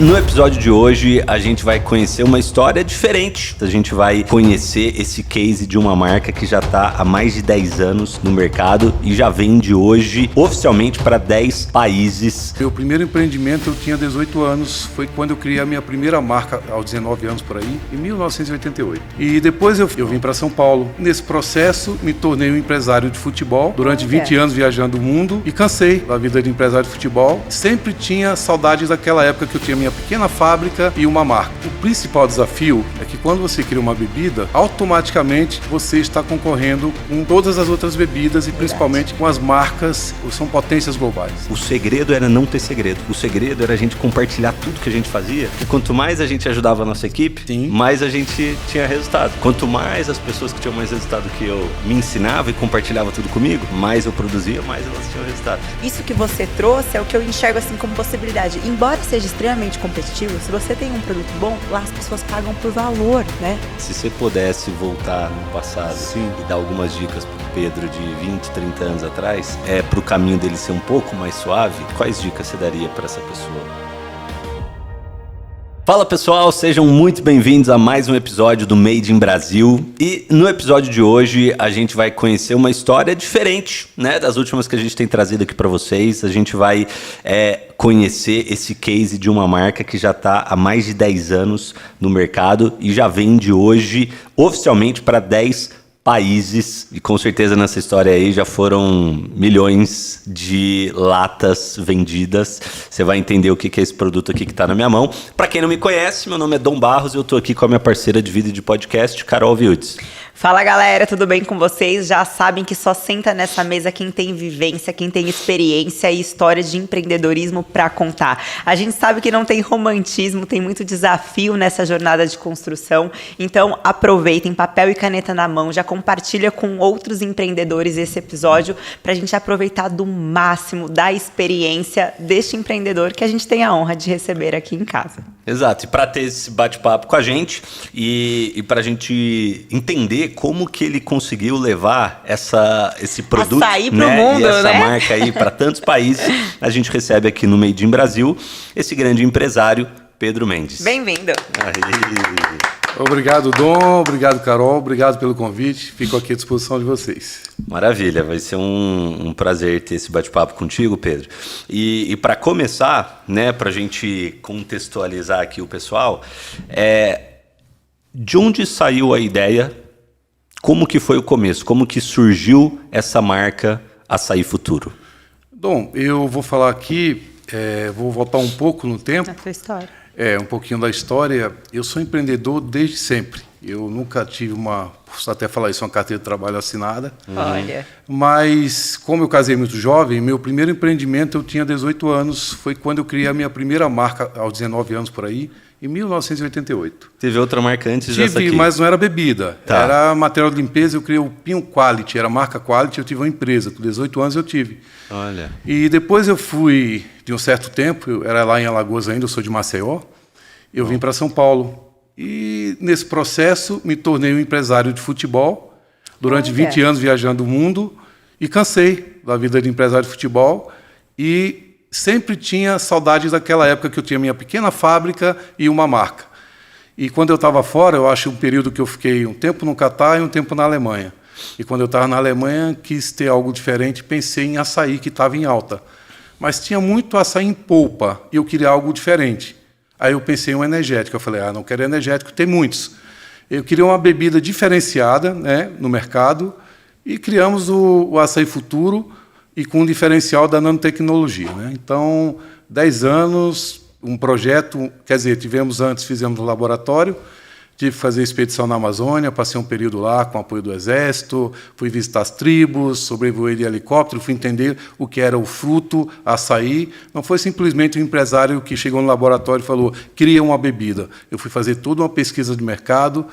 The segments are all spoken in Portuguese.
No episódio de hoje, a gente vai conhecer uma história diferente. A gente vai conhecer esse case de uma marca que já está há mais de 10 anos no mercado e já vende hoje oficialmente para 10 países. Meu primeiro empreendimento eu tinha 18 anos, foi quando eu criei a minha primeira marca aos 19 anos por aí, em 1988. E depois eu vim para São Paulo. Nesse processo, me tornei um empresário de futebol, durante 20 anos viajando o mundo e cansei da vida de empresário de futebol. Sempre tinha saudades daquela época que eu tinha minha pequena fábrica e uma marca. O principal desafio é que quando você cria uma bebida, automaticamente você está concorrendo com todas as outras bebidas e principalmente com as marcas, que são potências globais. O segredo era não ter segredo. O segredo era a gente compartilhar tudo que a gente fazia. E quanto mais a gente ajudava a nossa equipe, mais a gente tinha resultado. Quanto mais as pessoas que tinham mais resultado que eu me ensinavam e compartilhavam tudo comigo, mais eu produzia, mais elas tinham resultado. Isso que você trouxe é o que eu enxergo assim como possibilidade. Embora seja extremamente competitivo, se você tem um produto bom, lá as pessoas pagam por valor, né? Se você pudesse voltar no passado e dar algumas dicas pro Pedro de 20, 30 anos atrás, pro caminho dele ser um pouco mais suave, quais dicas você daria para essa pessoa? Fala pessoal, sejam muito bem-vindos a mais um episódio do Made in Brasil. E no episódio de hoje a gente vai conhecer uma história diferente, né, das últimas que a gente tem trazido aqui para vocês. A gente vai conhecer esse case de uma marca que já está há mais de 10 anos no mercado e já vende hoje oficialmente para 10 países, e com certeza nessa história aí já foram milhões de latas vendidas. Você vai entender o que é esse produto aqui que está na minha mão. Para quem não me conhece, meu nome é Dom Barros e eu tô aqui com a minha parceira de vida e de podcast, Carol Wildes. Fala galera, tudo bem com vocês? Já sabem que só senta nessa mesa quem tem vivência, quem tem experiência e histórias de empreendedorismo para contar. A gente sabe que não tem romantismo, tem muito desafio nessa jornada de construção, então aproveitem, papel e caneta na mão, já compartilha com outros empreendedores esse episódio para a gente aproveitar do máximo da experiência deste empreendedor que a gente tem a honra de receber aqui em casa. Exato, e para ter esse bate-papo com a gente e para a gente entender como que ele conseguiu levar esse produto, açaí pro mundo, e essa né? marca aí para tantos países, a gente recebe aqui no Made in Brasil esse grande empresário, Pedro Mendes. Bem-vindo! Obrigado, Dom. Obrigado, Carol. Obrigado pelo convite. Fico aqui à disposição de vocês. Maravilha. Vai ser um prazer ter esse bate-papo contigo, Pedro. E para começar, né, para a gente contextualizar aqui o pessoal, de onde saiu a ideia? Como que foi o começo? Como que surgiu essa marca Açaí Futuro? Dom, eu vou falar aqui, vou voltar um pouco no tempo. A tua história. Um pouquinho da história. Eu sou empreendedor desde sempre. Eu nunca tive posso até falar isso, uma carteira de trabalho assinada. Olha. Mas, como eu casei muito jovem, meu primeiro empreendimento eu tinha 18 anos. Foi quando eu criei a minha primeira marca, aos 19 anos por aí, em 1988. Teve outra marca antes dessa aqui? Tive, mas não era bebida. Tá. Era material de limpeza, eu criei o Pinho Quality, era a marca Quality, eu tive uma empresa. Com 18 anos eu tive. Olha. E depois eu fui, de um certo tempo, eu era lá em Alagoas ainda, eu sou de Maceió, eu vim para São Paulo. E nesse processo me tornei um empresário de futebol, durante 20 anos viajando o mundo, e cansei da vida de empresário de futebol e sempre tinha saudades daquela época que eu tinha minha pequena fábrica e uma marca. E quando eu estava fora, eu acho um período que eu fiquei um tempo no Catar e um tempo na Alemanha. E quando eu estava na Alemanha, quis ter algo diferente, pensei em açaí, que estava em alta. Mas tinha muito açaí em polpa, e eu queria algo diferente. Aí eu pensei em um energético. Eu falei, não quero energético, tem muitos. Eu queria uma bebida diferenciada, né, no mercado, e criamos o Açaí Futuro, e com um diferencial da nanotecnologia, né? Então, 10 anos, um projeto, quer dizer, fizemos no laboratório, tive que fazer expedição na Amazônia, passei um período lá com apoio do Exército, fui visitar as tribos, sobrevoei de helicóptero, fui entender o que era o fruto, açaí. Não foi simplesmente um empresário que chegou no laboratório e falou, cria uma bebida. Eu fui fazer toda uma pesquisa de mercado,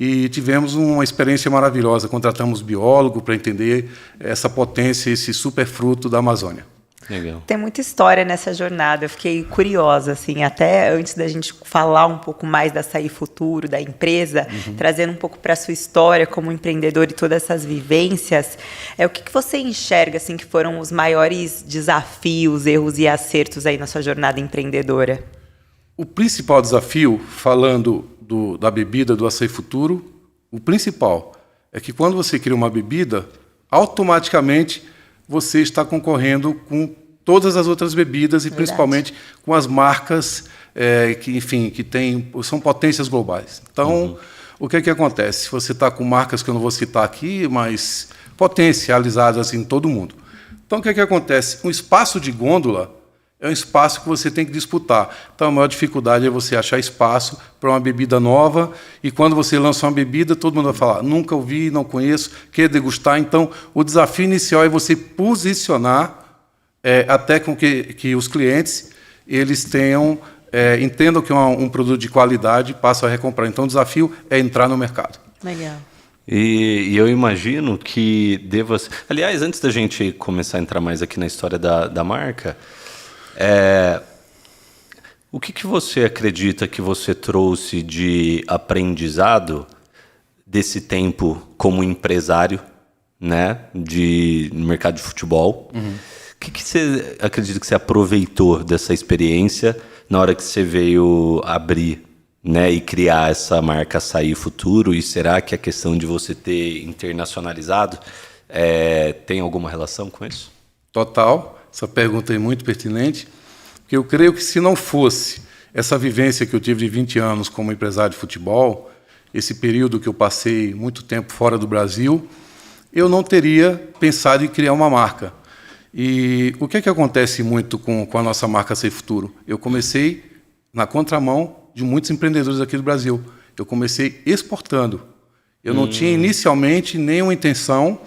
e tivemos uma experiência maravilhosa. Contratamos biólogo para entender essa potência, esse superfruto da Amazônia. Legal. Tem muita história nessa jornada, eu fiquei curiosa, assim, até antes da gente falar um pouco mais da Açaí Futuro, da empresa, trazendo um pouco para a sua história como empreendedor e todas essas vivências, o que você enxerga, assim, que foram os maiores desafios, erros e acertos aí na sua jornada empreendedora? o principal desafio, falando da bebida do Açaí Futuro, o principal é que quando você cria uma bebida, automaticamente você está concorrendo com todas as outras bebidas e principalmente com as marcas que são potências globais. Então, o que é que acontece? Você está com marcas que eu não vou citar aqui, mas potencializadas em todo o mundo. Então, o que é que acontece? Um espaço de gôndola é um espaço que você tem que disputar. Então, a maior dificuldade é você achar espaço para uma bebida nova, e quando você lança uma bebida, todo mundo vai falar, nunca ouvi, não conheço, quer degustar. Então, o desafio inicial é você posicionar até com que os clientes eles entendam que é um produto de qualidade e passam a recomprar. Então, o desafio é entrar no mercado. Legal. E eu imagino que deva... Aliás, antes da gente começar a entrar mais aqui na história da marca, o que você acredita que você trouxe de aprendizado desse tempo como empresário, né, no mercado de futebol? O que você acredita que você aproveitou dessa experiência na hora que você veio abrir, né, e criar essa marca Açaí Futuro? E será que a questão de você ter internacionalizado tem alguma relação com isso? Total. Essa pergunta é muito pertinente, porque eu creio que se não fosse essa vivência que eu tive de 20 anos como empresário de futebol, esse período que eu passei muito tempo fora do Brasil, eu não teria pensado em criar uma marca. E o que é que acontece muito com a nossa marca Açaí Futuro? Eu comecei na contramão de muitos empreendedores aqui do Brasil. Eu comecei exportando. Eu não tinha inicialmente nenhuma intenção,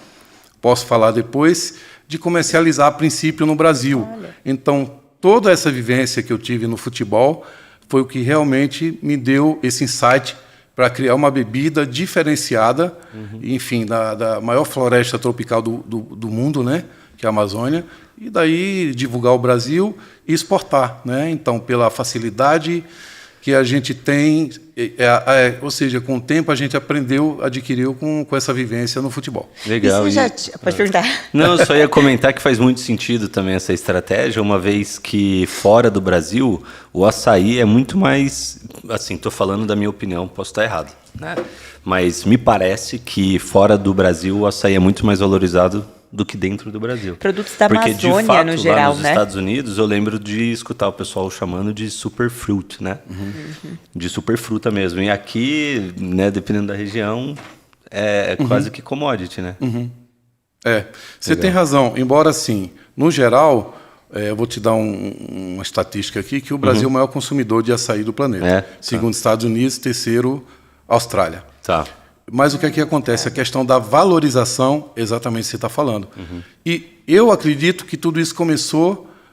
posso falar depois, de comercializar a princípio no Brasil. Olha. Então, toda essa vivência que eu tive no futebol foi o que realmente me deu esse insight para criar uma bebida diferenciada, enfim, da maior floresta tropical do mundo, né, que é a Amazônia, e daí divulgar o Brasil e exportar, né? Então, pela facilidade que a gente tem, ou seja, com o tempo a gente adquiriu com essa vivência no futebol. Legal. Pode perguntar. Não, eu só ia comentar que faz muito sentido também essa estratégia, uma vez que fora do Brasil, o açaí é muito mais, assim, estou falando da minha opinião, posso estar errado, né? Mas me parece que fora do Brasil o açaí é muito mais valorizado do que dentro do Brasil. Produtos da Porque, Amazônia, de fato, no geral, lá nos Estados Unidos, eu lembro de escutar o pessoal chamando de superfruit, né? De superfruta mesmo. E aqui, né, dependendo da região, é quase que commodity, né? Você tem razão. Embora, assim, no geral, eu vou te dar uma estatística aqui, que o Brasil é o maior consumidor de açaí do planeta. Segundo Estados Unidos, terceiro, Austrália. Tá. Mas o que é que acontece? A questão da valorização, exatamente o que você está falando. E eu acredito que tudo isso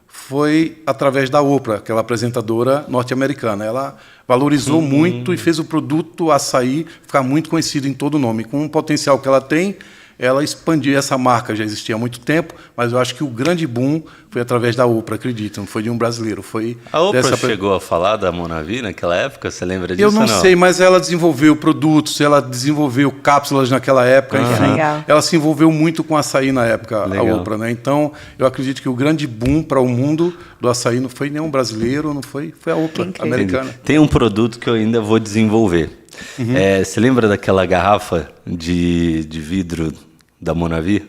foi através da Oprah, aquela apresentadora norte-americana. Ela valorizou muito e fez o produto açaí ficar muito conhecido em todo o nome. Com o potencial que ela tem, ela expandiu essa marca, já existia há muito tempo, mas eu acho que o grande boom foi através da Oprah, acredito, não foi de um brasileiro. A Oprah chegou a falar da Monavi naquela época? Você lembra disso? Eu não sei, mas ela desenvolveu produtos, ela desenvolveu cápsulas naquela época, enfim. Ela se envolveu muito com açaí na época, a Oprah, né? Então, eu acredito que o grande boom para o mundo do açaí não foi nenhum brasileiro, foi a Oprah americana. Tem um produto que eu ainda vou desenvolver. Você lembra daquela garrafa de vidro da Monavi?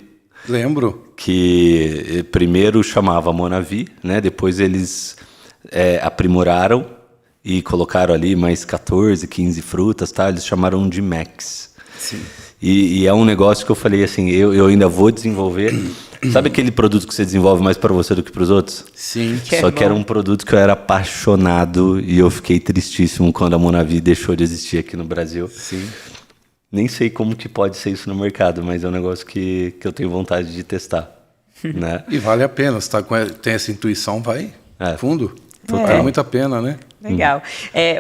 Lembro. Que primeiro chamava Monavi, né? Depois eles aprimoraram e colocaram ali mais 14, 15 frutas, tá? Eles chamaram de Max. Sim. E é um negócio que eu falei assim, eu ainda vou desenvolver. Sabe aquele produto que você desenvolve mais para você do que para os outros? Sim. Só que era um produto que eu era apaixonado e eu fiquei tristíssimo quando a Monavi deixou de existir aqui no Brasil. Sim. Nem sei como que pode ser isso no mercado, mas é um negócio que eu tenho vontade de testar, né? E vale a pena, você tem essa intuição, vai fundo. Vale muito a pena, né? Legal.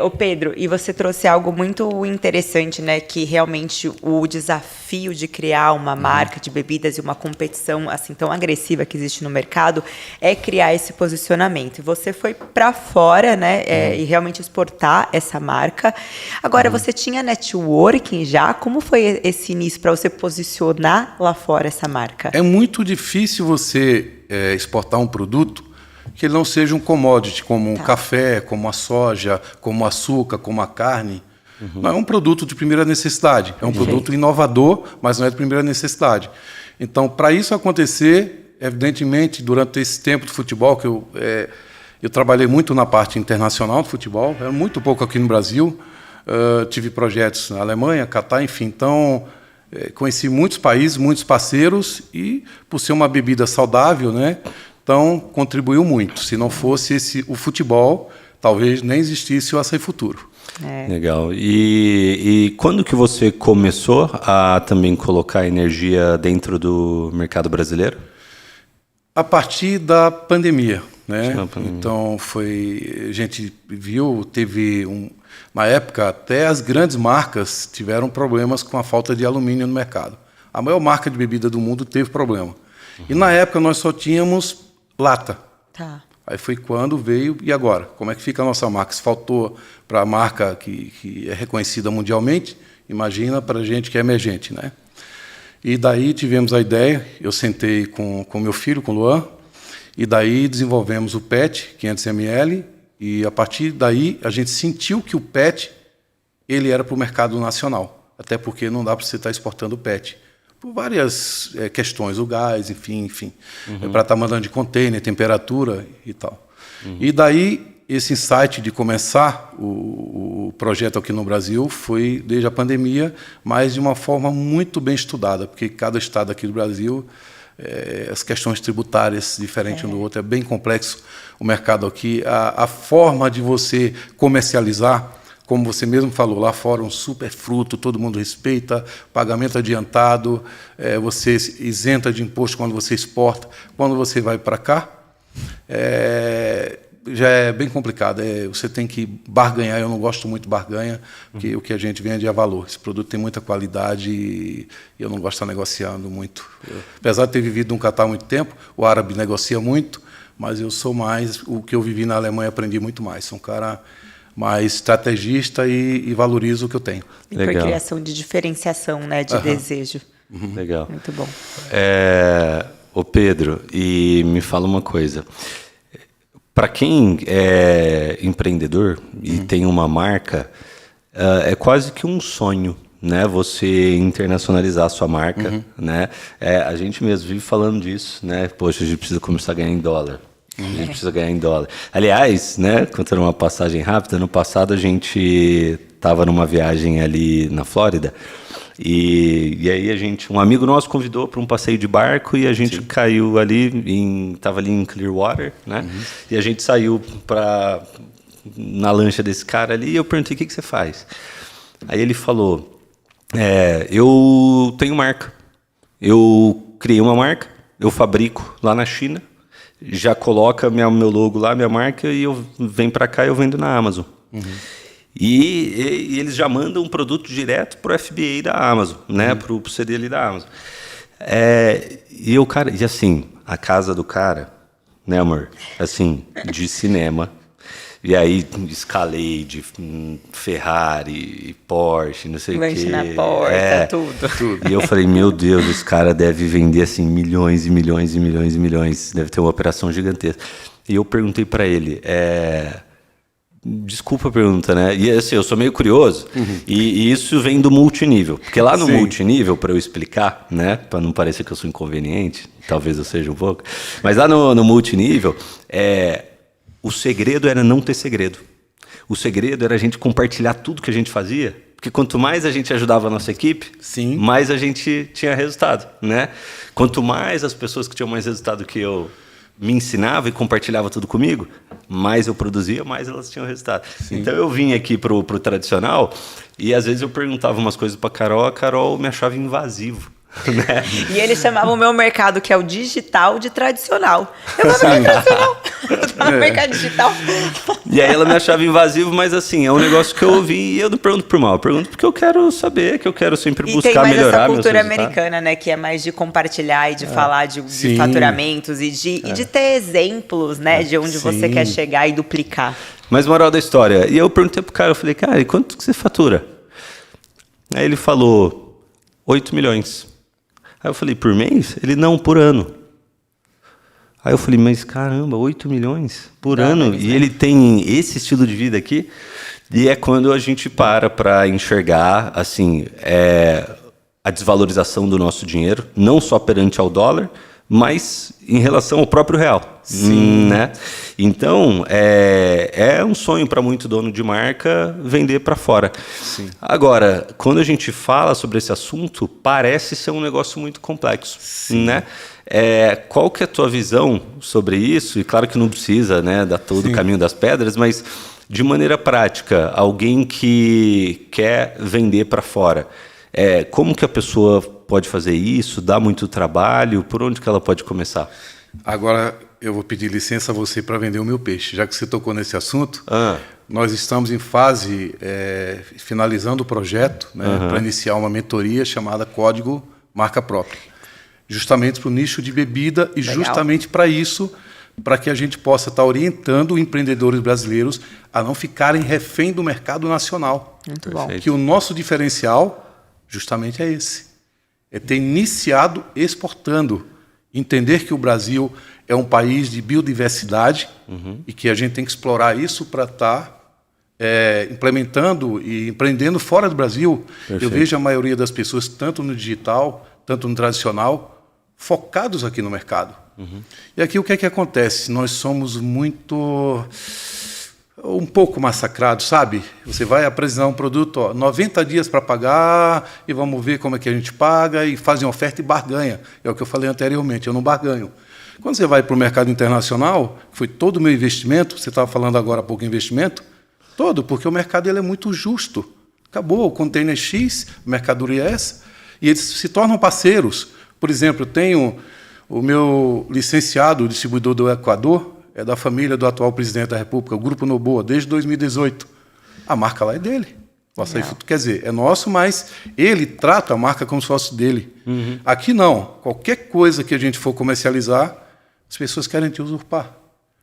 Ô Pedro, e você trouxe algo muito interessante, né? Que realmente o desafio de criar uma marca de bebidas e uma competição assim tão agressiva que existe no mercado é criar esse posicionamento. E você foi para fora, né? E realmente exportar essa marca. Agora, você tinha networking já? Como foi esse início para você posicionar lá fora essa marca? É muito difícil você exportar um produto que ele não seja um commodity, como um café, como a soja, como o açúcar, como a carne. Não é um produto de primeira necessidade. É um produto inovador, mas não é de primeira necessidade. Então, para isso acontecer, evidentemente, durante esse tempo de futebol, que eu trabalhei muito na parte internacional do futebol, era muito pouco aqui no Brasil, tive projetos na Alemanha, Catar, enfim. Então, conheci muitos países, muitos parceiros e, por ser uma bebida saudável, né, então contribuiu muito. Se não fosse o futebol, talvez nem existisse o Açaí Futuro. Legal. E quando que você começou a também colocar energia dentro do mercado brasileiro? A partir da pandemia, né? Então a gente viu, na época até as grandes marcas tiveram problemas com a falta de alumínio no mercado. A maior marca de bebida do mundo teve problema. E na época nós só tínhamos lata. Tá. Aí foi quando veio, e agora? Como é que fica a nossa marca? Se faltou para a marca que é reconhecida mundialmente, imagina para a gente que é emergente, né? E daí tivemos a ideia, eu sentei com meu filho, com o Luan, e daí desenvolvemos o PET, 500 ml, e a partir daí a gente sentiu que o PET ele era para o mercado nacional, até porque não dá para você estar exportando o PET. Por várias questões, o gás, enfim, para estar mandando de container, temperatura e tal. E daí, esse insight de começar o projeto aqui no Brasil foi desde a pandemia, mas de uma forma muito bem estudada, porque cada estado aqui do Brasil, as questões tributárias diferentes um do outro, é bem complexo o mercado aqui. A forma de você comercializar, como você mesmo falou, lá fora um super fruto, todo mundo respeita, pagamento adiantado, você isenta de imposto quando você exporta. Quando você vai para cá, já é bem complicado. Você tem que barganhar, eu não gosto muito de barganha, porque o que a gente vende é valor. Esse produto tem muita qualidade e eu não gosto de estar negociando muito. Apesar de ter vivido no Catar há muito tempo, o árabe negocia muito, mas eu sou mais, o que eu vivi na Alemanha aprendi muito mais. Sou um cara mais estrategista e valorizo o que eu tenho. E por criação de diferenciação, né, de desejo. Legal. Muito bom. Ô Pedro, e me fala uma coisa. Para quem é empreendedor e tem uma marca, é quase que um sonho, né? Você internacionalizar a sua marca, né? A gente mesmo vive falando disso, né? Poxa, a gente precisa começar a ganhar em dólar. A gente precisa ganhar em dólar. Aliás, né, contando uma passagem rápida, no passado a gente estava numa viagem ali na Flórida e aí um amigo nosso convidou para um passeio de barco e a gente caiu ali, estava ali em Clearwater, né? E a gente saiu na lancha desse cara ali e eu perguntei, o que você faz? Aí ele falou, eu tenho marca. Eu criei uma marca, eu fabrico lá na China, já coloca meu logo lá, minha marca, e eu venho para cá e eu vendo na Amazon. E eles já mandam um produto direto pro FBA da Amazon, né? Pro CD ali da Amazon. E o cara, e assim, a casa do cara, né, amor? Assim, de cinema. E aí, Escalade, Ferrari, Porsche, não sei o quê. Lanche na porta, tudo. E eu falei, meu Deus, esse cara deve vender assim milhões e milhões e milhões e milhões. Deve ter uma operação gigantesca. E eu perguntei para ele, desculpa a pergunta, né? E assim, eu sou meio curioso. E isso vem do multinível. Porque lá no multinível, para eu explicar, né? Para não parecer que eu sou inconveniente, talvez eu seja um pouco. Mas lá no multinível, o segredo era não ter segredo. O segredo era a gente compartilhar tudo que a gente fazia, porque quanto mais a gente ajudava a nossa equipe, mais a gente tinha resultado, né? Quanto mais as pessoas que tinham mais resultado que eu me ensinavam e compartilhavam tudo comigo, mais eu produzia, mais elas tinham resultado. Então eu vim aqui pro tradicional e às vezes eu perguntava umas coisas para a Carol me achava invasivo. Né? E eles chamavam o meu mercado, que é o digital, de tradicional. Eu tava no tradicional. Eu tava no mercado digital. E aí ela me achava invasivo, mas assim, é um negócio que eu ouvi e eu não pergunto por mal. Eu pergunto porque eu quero saber, que eu quero sempre buscar melhorar. E tem mais essa cultura americana, né? Que é mais de compartilhar e de falar de faturamentos e de ter exemplos, né? De onde você quer chegar e duplicar. Mas moral da história. E eu perguntei pro cara, eu falei, cara, e quanto que você fatura? Aí ele falou, 8 milhões. Aí eu falei, por mês? Ele, não, por ano. Aí eu falei, mas caramba, 8 milhões por ano? E ele tem esse estilo de vida aqui? E é quando a gente para enxergar, assim, a desvalorização do nosso dinheiro, não só perante ao dólar, mas em relação ao próprio real. Sim. Né? Então, é um sonho para muito dono de marca vender para fora. Sim. Agora, quando a gente fala sobre esse assunto, parece ser um negócio muito complexo. Sim. Né? Qual que é a tua visão sobre isso? E claro que não precisa, né, dar todo o caminho das pedras, mas de maneira prática, alguém que quer vender para fora, como que a pessoa pode fazer isso? Dá muito trabalho? Por onde que ela pode começar? Agora eu vou pedir licença a você para vender o meu peixe. Já que você tocou nesse assunto, nós estamos em fase, finalizando o projeto, né, para iniciar uma mentoria chamada Código Marca Própria. Justamente para o nicho de bebida e justamente para isso, para que a gente possa estar orientando empreendedores brasileiros a não ficarem refém do mercado nacional. Muito bom. Que o nosso diferencial justamente é esse. É ter iniciado exportando. Entender que o Brasil é um país de biodiversidade e que a gente tem que explorar isso para estar implementando e empreendendo fora do Brasil. Perfeito. Eu vejo a maioria das pessoas, tanto no digital, tanto no tradicional, focados aqui no mercado. E aqui o que é que acontece? Nós somos um pouco massacrados, sabe? Você vai apresentar um produto, 90 dias para pagar e vamos ver como é que a gente paga e fazem oferta e barganha. É o que eu falei anteriormente, eu não barganho. Quando você vai para o mercado internacional, foi todo o meu investimento, você estava falando agora há pouco investimento, todo, porque o mercado ele é muito justo. Acabou, o container X, a mercadoria é essa, e eles se tornam parceiros. Por exemplo, eu tenho o meu licenciado, o distribuidor do Equador, é da família do atual presidente da República, o Grupo Noboa, desde 2018. A marca lá é dele. Quer dizer, é nosso, mas ele trata a marca como se fosse dele. Aqui não. Qualquer coisa que a gente for comercializar, as pessoas querem te usurpar.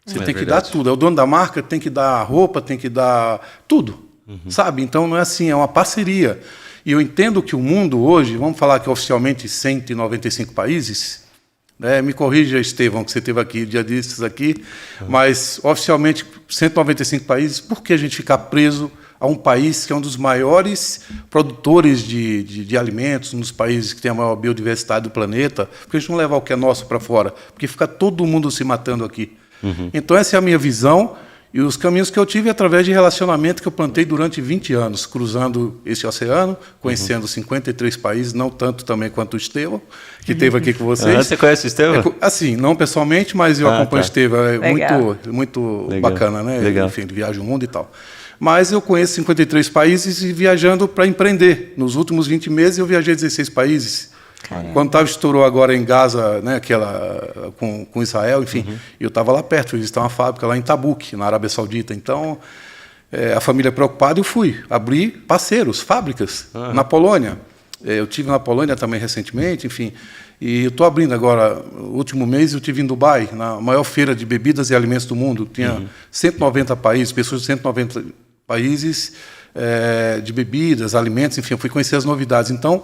Você tem que dar tudo. É o dono da marca, tem que dar roupa, tem que dar tudo. Sabe? Então não é assim, é uma parceria. E eu entendo que o mundo hoje, vamos falar que oficialmente 195 países, né? Me corrija, Estevão, que você esteve aqui, dia desses aqui, mas oficialmente 195 países, por que a gente ficar preso a um país que é um dos maiores produtores de alimentos, um dos países que tem a maior biodiversidade do planeta? Por que a gente não leva o que é nosso para fora? Porque fica todo mundo se matando aqui. Então essa é a minha visão. E os caminhos que eu tive através de relacionamento que eu plantei durante 20 anos, cruzando esse oceano, conhecendo 53 países, não tanto também quanto o Estevão, que esteve aqui com vocês. Você conhece o Estevão? Assim, não pessoalmente, mas eu acompanho o Estevão. É muito Legal. bacana, né? Legal. Enfim, ele viaja o mundo e tal. Mas eu conheço 53 países e viajando para empreender. Nos últimos 20 meses eu viajei 16 países. Caramba. Quando estourou agora em Gaza, né, aquela com Israel, enfim, eu estava lá perto, fui visitar uma fábrica lá em Tabuk, na Arábia Saudita. Então, a família preocupada, eu fui abrir parceiros, fábricas, na Polônia. Eu tive na Polônia também recentemente, enfim, e eu estou abrindo agora, no último mês eu estive em Dubai, na maior feira de bebidas e alimentos do mundo. Tinha 190 países, pessoas de 190 países de bebidas, alimentos, enfim, eu fui conhecer as novidades. Então,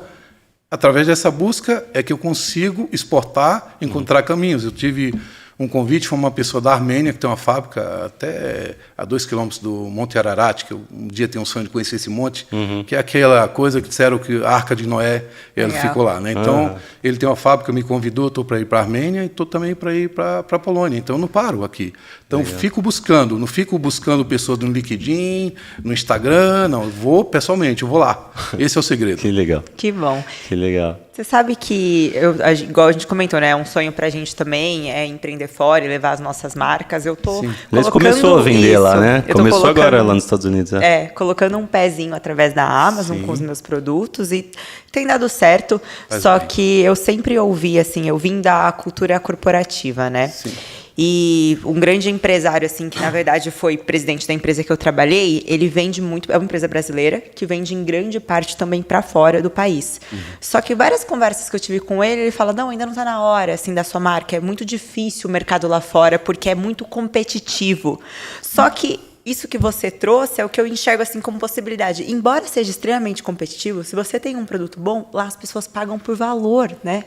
através dessa busca é que eu consigo exportar, encontrar caminhos. Eu tive um convite de uma pessoa da Armênia, que tem uma fábrica até a 2 quilômetros do Monte Ararat, que eu um dia tenho um sonho de conhecer esse monte, que é aquela coisa que disseram que a Arca de Noé, ela ficou lá. Né? Então, ele tem uma fábrica, me convidou, estou para ir para a Armênia e estou também para ir para a Polônia. Então, eu não paro aqui. Então, não fico buscando pessoas no LinkedIn, no Instagram, não. Eu vou pessoalmente, eu vou lá. Esse é o segredo. Que legal. Que bom. Que legal. Você sabe que, igual a gente comentou, né? É um sonho pra gente também, é empreender fora e levar as nossas marcas. Eu tô Mas começou a vender lá, né? Começou agora lá nos Estados Unidos. Colocando um pezinho através da Amazon com os meus produtos e tem dado certo. Só que eu sempre ouvi, assim, eu vim da cultura corporativa, né? Sim. E um grande empresário, assim, que na verdade foi presidente da empresa que eu trabalhei, ele vende muito, é uma empresa brasileira, que vende em grande parte também para fora do país. Só que várias conversas que eu tive com ele, ele fala, não, ainda não está na hora, assim, da sua marca, é muito difícil o mercado lá fora, porque é muito competitivo. Só que isso que você trouxe é o que eu enxergo assim como possibilidade. Embora seja extremamente competitivo, se você tem um produto bom, lá as pessoas pagam por valor, né?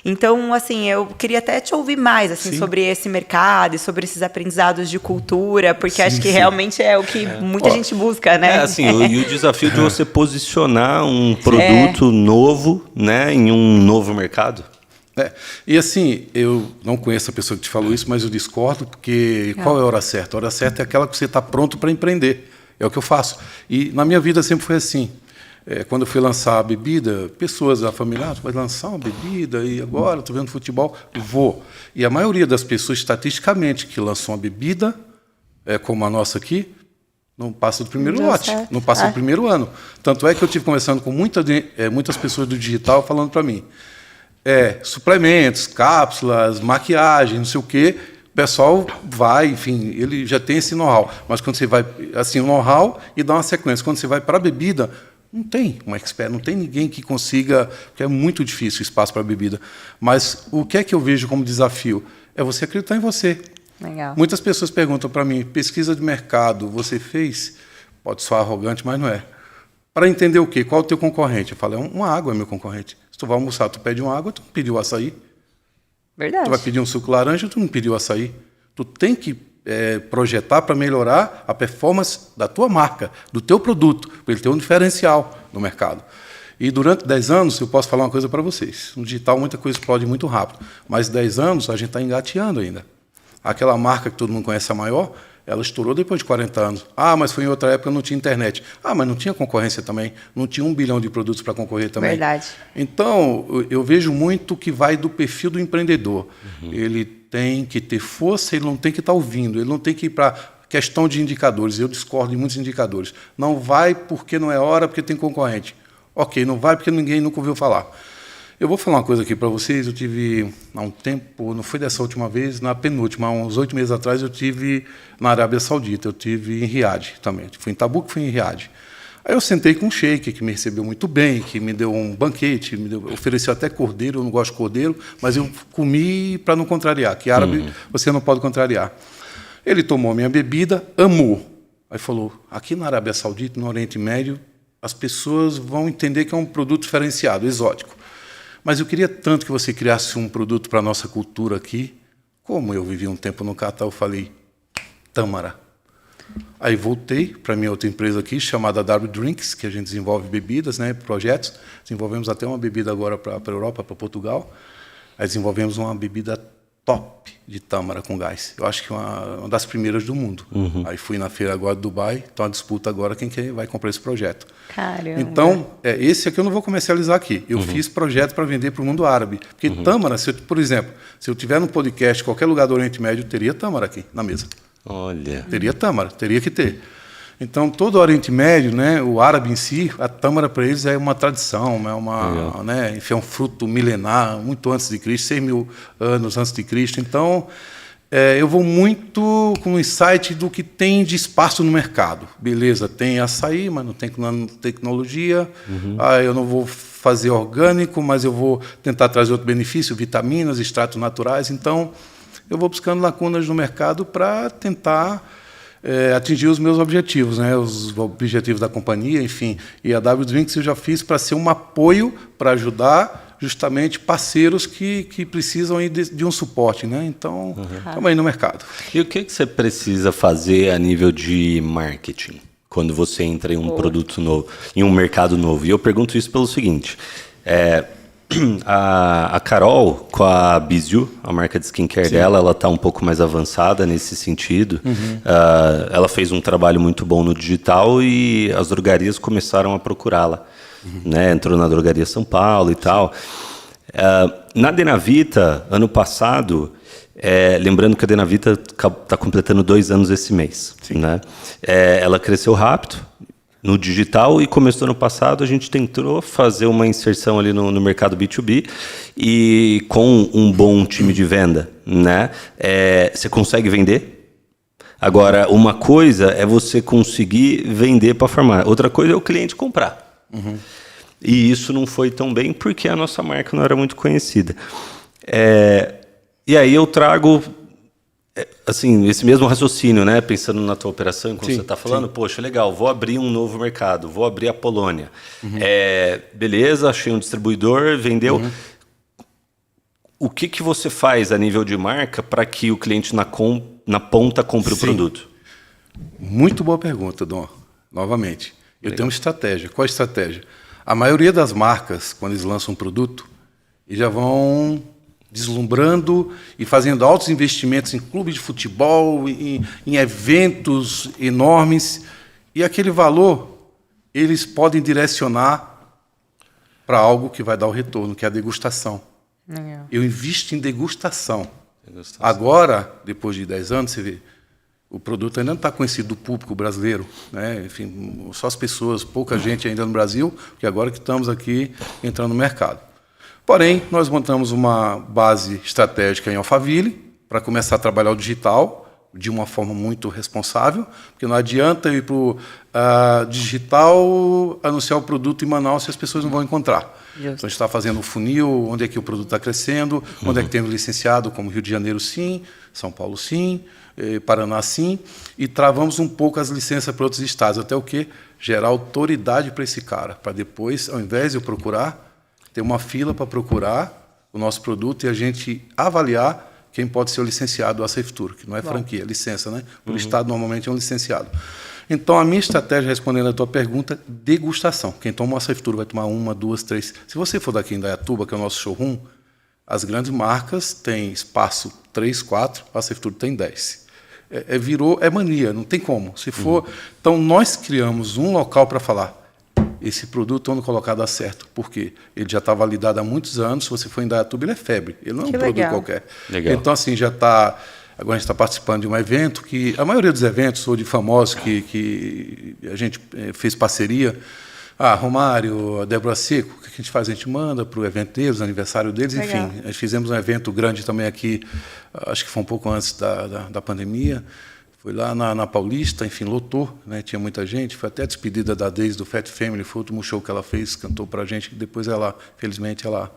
Então, assim, eu queria até te ouvir mais assim, sobre esse mercado e sobre esses aprendizados de cultura, porque acho que realmente é o que muita gente busca, né? Assim, e o desafio de você posicionar um produto novo, né, em um novo mercado. E assim, eu não conheço a pessoa que te falou isso, mas eu discordo, porque qual é a hora certa? A hora certa é aquela que você está pronto para empreender. É o que eu faço. E na minha vida sempre foi assim. Quando eu fui lançar a bebida, pessoas da família, tu vai lançar uma bebida e agora estou vendo futebol, vou. E a maioria das pessoas, estatisticamente, que lançam uma bebida, como a nossa aqui, não passa do primeiro lote, não passa do primeiro ano. Tanto é que eu tive conversando com muitas pessoas do digital falando para mim, suplementos, cápsulas, maquiagem, não sei o quê, o pessoal vai, enfim, ele já tem esse know-how. Mas quando você vai, assim, o know-how e dá uma sequência. Quando você vai para a bebida, não tem um expert, não tem ninguém que consiga, porque é muito difícil o espaço para a bebida. Mas o que é que eu vejo como desafio? É você acreditar em você. Legal. Muitas pessoas perguntam para mim, pesquisa de mercado, você fez? Pode soar arrogante, mas não é. Para entender o quê? Qual é o teu concorrente? Eu falo, uma água é meu concorrente. Se tu vai almoçar, tu pede uma água, tu não pediu açaí. Verdade. Tu vai pedir um suco laranja, tu não pediu açaí. Tu tem que projetar para melhorar a performance da tua marca, do teu produto, para ele ter um diferencial no mercado. E durante 10 anos, eu posso falar uma coisa para vocês. No digital, muita coisa explode muito rápido. Mas 10 anos, a gente está engateando ainda. Aquela marca que todo mundo conhece, a maior, ela estourou depois de 40 anos. Mas foi em outra época, não tinha internet. Mas não tinha concorrência também. Não tinha 1 bilhão de produtos para concorrer também. Verdade. Então, eu vejo muito que vai do perfil do empreendedor. Ele tem que ter força, ele não tem que estar ouvindo, ele não tem que ir para questão de indicadores. Eu discordo de muitos indicadores. Não vai porque não é hora, porque tem concorrente. Ok, não vai porque ninguém nunca ouviu falar. Eu vou falar uma coisa aqui para vocês. Eu tive, há um tempo, não foi dessa última vez, na penúltima, há uns 8 meses atrás, eu tive na Arábia Saudita, eu tive em Riad também. Fui em Tabuk, fui em Riad. Aí eu sentei com um sheik que me recebeu muito bem, que me deu um banquete, ofereceu até cordeiro, eu não gosto de cordeiro, mas eu comi para não contrariar, que árabe você não pode contrariar. Ele tomou minha bebida, amou. Aí falou, aqui na Arábia Saudita, no Oriente Médio, as pessoas vão entender que é um produto diferenciado, exótico. Mas eu queria tanto que você criasse um produto para a nossa cultura aqui. Como eu vivi um tempo no Catar, eu falei, tâmara. Aí voltei para a minha outra empresa aqui, chamada W Drinks, que a gente desenvolve bebidas, né, projetos. Desenvolvemos até uma bebida agora para a Europa, para Portugal. Aí desenvolvemos uma bebida top de tâmara com gás. Eu acho que é uma das primeiras do mundo. Aí fui na feira agora de Dubai, então a disputa agora quem vai comprar esse projeto. Caramba. Então, esse aqui eu não vou comercializar aqui. Eu fiz projeto para vender para o mundo árabe. Porque tâmara, por exemplo, se eu tiver no podcast, qualquer lugar do Oriente Médio, teria tâmara aqui na mesa. Olha. Teria tâmara, teria que ter. Então, todo o Oriente Médio, né, o árabe em si, a tâmara para eles é uma tradição, enfim, é um fruto milenar, muito antes de Cristo, 6 mil anos antes de Cristo. Então, eu vou muito com o insight do que tem de espaço no mercado. Beleza, tem açaí, mas não tem nanotecnologia. Eu não vou fazer orgânico, mas eu vou tentar trazer outro benefício, vitaminas, extratos naturais. Então, eu vou buscando lacunas no mercado para tentar atingir os meus objetivos, né? Os objetivos da companhia, enfim. E a W Drinks eu já fiz para ser um apoio, para ajudar justamente parceiros que precisam aí de um suporte, né? Então, estamos aí no mercado. E o que você precisa fazer a nível de marketing quando você entra em um produto novo, em um mercado novo? E eu pergunto isso pelo seguinte, a Carol, com a Bizu, a marca de skincare dela, ela está um pouco mais avançada nesse sentido. Ela fez um trabalho muito bom no digital e as drogarias começaram a procurá-la. Né? Entrou na Drogaria São Paulo e tal. Na Denavita, ano passado, lembrando que a Denavita está completando 2 anos esse mês. Né? Ela cresceu rápido no digital e começou no passado, a gente tentou fazer uma inserção ali no mercado B2B e com um bom time de venda, né? Você consegue vender. Agora, uma coisa é você conseguir vender para a farmácia, outra coisa é o cliente comprar. E isso não foi tão bem porque a nossa marca não era muito conhecida. E aí eu trago Assim, esse mesmo raciocínio, né? Pensando na tua operação, enquanto Sim, você está falando, sim. poxa, legal, vou abrir um novo mercado, vou abrir a Polônia. Beleza, achei um distribuidor, vendeu. O que você faz a nível de marca para que o cliente na ponta compre o Sim. produto? Muito boa pergunta, Dom. Novamente, eu tenho uma estratégia. Qual a estratégia? A maioria das marcas, quando eles lançam um produto, eles já vão deslumbrando e fazendo altos investimentos em clubes de futebol, em eventos enormes, e aquele valor eles podem direcionar para algo que vai dar o retorno, que é a degustação. Legal. Eu invisto em degustação. Agora, depois de 10 anos, você vê, o produto ainda não está conhecido do público brasileiro, né? Enfim, só as pessoas, pouca gente ainda no Brasil, porque agora que estamos aqui entrando no mercado. Porém, nós montamos uma base estratégica em Alphaville para começar a trabalhar o digital de uma forma muito responsável, porque não adianta eu ir para o digital anunciar o produto em Manaus se as pessoas não vão encontrar. Então, a gente está fazendo um funil, onde é que o produto está crescendo, onde é que tem licenciado, como Rio de Janeiro sim, São Paulo sim, Paraná sim, e travamos um pouco as licenças para outros estados, até o quê? Gerar autoridade para esse cara, para depois, ao invés de eu procurar, ter uma fila para procurar o nosso produto e a gente avaliar quem pode ser o licenciado da Safetour, que não é franquia, é licença, né? O estado normalmente é um licenciado. Então, a minha estratégia, respondendo a tua pergunta, degustação. Quem toma uma Safetour vai tomar 1, 2, 3. Se você for daqui em Indaiatuba, que é o nosso showroom, as grandes marcas têm espaço 3, 4, a Safetour tem 10. É mania, não tem como. Se for, então, nós criamos um local para falar, esse produto, onde colocar, dá certo. Por quê? Ele já está validado há muitos anos. Se você for em Indaiatuba, ele é febre. Ele não é um produto qualquer. Legal. Então, assim, já está... Agora a gente está participando de um evento que... A maioria dos eventos, ou de famosos, que a gente fez parceria... Romário, a Débora Seco, o que a gente faz? A gente manda para o evento deles, aniversário deles, Legal. enfim. Nós fizemos um evento grande também aqui, acho que foi um pouco antes da pandemia. Foi lá na Paulista, enfim, lotou, né? Tinha muita gente. Foi até a despedida da Daisy do Fat Family, foi o último show que ela fez, cantou para a gente, que depois felizmente, ela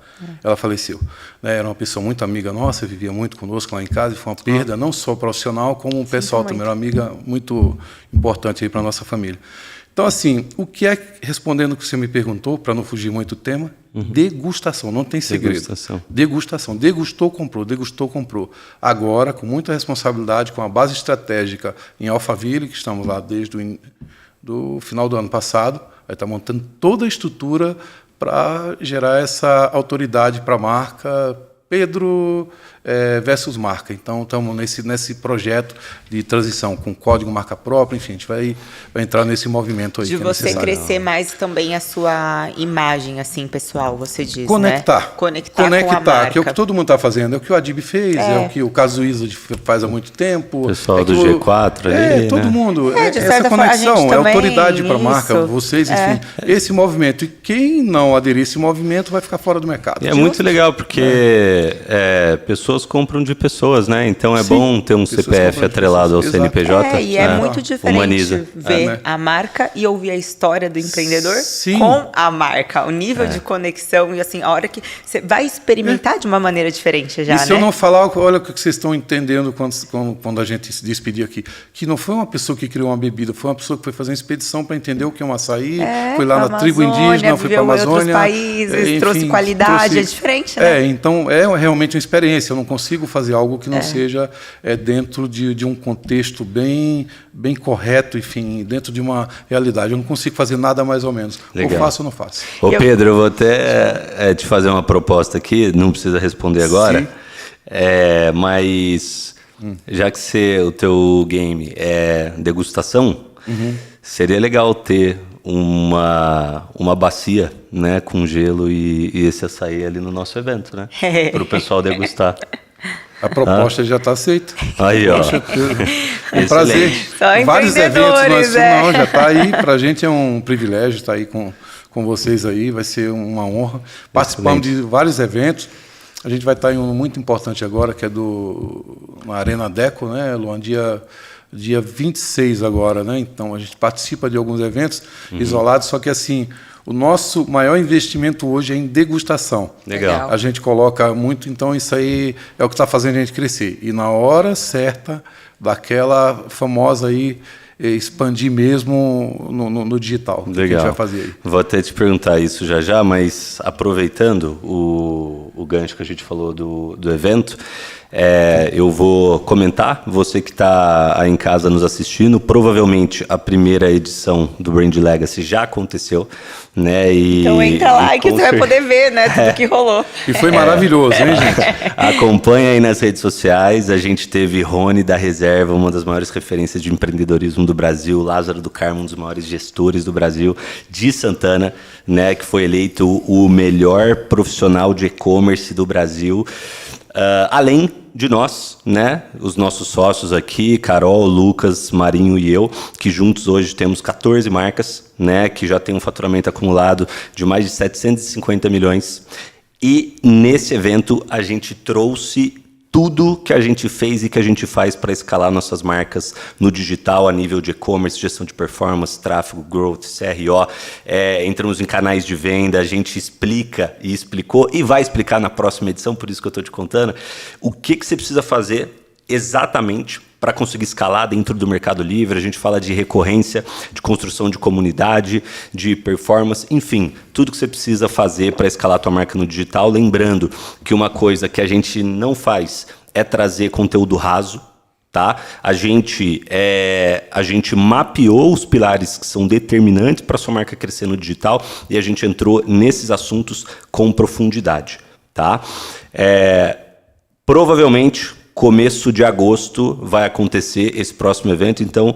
faleceu. Né? Era uma pessoa muito amiga nossa, vivia muito conosco lá em casa, e foi uma perda, não só profissional, como pessoal também. Era uma amiga muito importante aí para a nossa família. Então, assim, o que é, respondendo o que você me perguntou, para não fugir muito do tema, degustação, não tem segredo. Degustação. Degustou, comprou. Agora, com muita responsabilidade, com a base estratégica em Alphaville, que estamos lá desde do final do ano passado, vai estar montando toda a estrutura para gerar essa autoridade para a marca Pedro versus marca. Então, estamos nesse projeto de transição com código marca própria, enfim, a gente vai entrar nesse movimento aí. De que você é crescer mais também a sua imagem, assim, pessoal, você diz, Conectar. né? Conectar com a marca. Que é o que todo mundo está fazendo, é o que o Adib fez, é o que o Casuíza faz há muito tempo. O pessoal do G4 ali, todo né? mundo. De Essa certa forma, a conexão, gente é também, autoridade para a marca, isso. vocês, enfim, esse movimento. E quem não aderir a esse movimento vai ficar fora do mercado. E é muito legal, porque pessoas compram de pessoas, né? Então é bom ter um pessoas CPF compram de atrelado ao pessoas. CNPJ. E é muito diferente Humaniza. ver né? a marca e ouvir a história do empreendedor Sim. com a marca. O nível de conexão e assim, a hora que você vai experimentar de uma maneira diferente já, E se né? eu não falar, olha o que vocês estão entendendo quando a gente se despediu aqui, que não foi uma pessoa que criou uma bebida, foi uma pessoa que foi fazer uma expedição para entender o que é um açaí, foi lá na tribo indígena, foi para a Amazônia. Outros países, trouxe qualidade, é diferente, né? Então é realmente uma experiência, eu não consigo fazer algo que não seja dentro de um contexto bem correto, enfim, dentro de uma realidade. Eu não consigo fazer nada mais ou menos. Legal. Ou faço ou não faço. Ô Pedro, eu vou até te fazer uma proposta aqui, não precisa responder agora, Sim. mas já que o teu game é degustação, seria legal ter uma bacia, né, com gelo e esse açaí ali no nosso evento, né? Para o pessoal degustar. A proposta já está aceita. Aí, ó. É um prazer. Só Vários eventos empreendedores, não, já está aí. Para a gente é um privilégio estar aí com vocês aí. Vai ser uma honra. Participamos de vários eventos. A gente vai estar em um muito importante agora, que é na Arena Deco, né, Luan? Dia dia 26 agora, né? Então a gente participa de alguns eventos isolados, só que assim, o nosso maior investimento hoje é em degustação. Legal. A gente coloca muito, então isso aí é o que está fazendo a gente crescer. E na hora certa, daquela famosa aí, expandir mesmo no digital. Legal. Que a gente vai fazer aí. Vou até te perguntar isso já, mas aproveitando o gancho que a gente falou do evento, eu vou comentar, você que está aí em casa nos assistindo, provavelmente a primeira edição do Brand Legacy já aconteceu, né? Então entra lá que você vai poder ver, né, tudo que rolou. E foi maravilhoso, hein, gente? Acompanha aí nas redes sociais, a gente teve Rony da Reserva, uma das maiores referências de empreendedorismo do Brasil, Lázaro do Carmo, um dos maiores gestores do Brasil, de Santana, né, que foi eleito o melhor profissional de e-commerce do Brasil. Além de nós, né, os nossos sócios aqui, Carol, Lucas, Marinho e eu, que juntos hoje temos 14 marcas, né, que já tem um faturamento acumulado de mais de 750 milhões. E nesse evento a gente trouxe tudo que a gente fez e que a gente faz para escalar nossas marcas no digital, a nível de e-commerce, gestão de performance, tráfego, growth, CRO. Entramos em canais de venda, a gente explica e explicou e vai explicar na próxima edição, por isso que eu estou te contando, o que você precisa fazer exatamente para conseguir escalar dentro do Mercado Livre. A gente fala de recorrência, de construção de comunidade, de performance, enfim, tudo que você precisa fazer para escalar a tua marca no digital. Lembrando que uma coisa que a gente não faz é trazer conteúdo raso, tá? A gente mapeou os pilares que são determinantes para a sua marca crescer no digital e a gente entrou nesses assuntos com profundidade, tá? Provavelmente começo de agosto vai acontecer esse próximo evento, então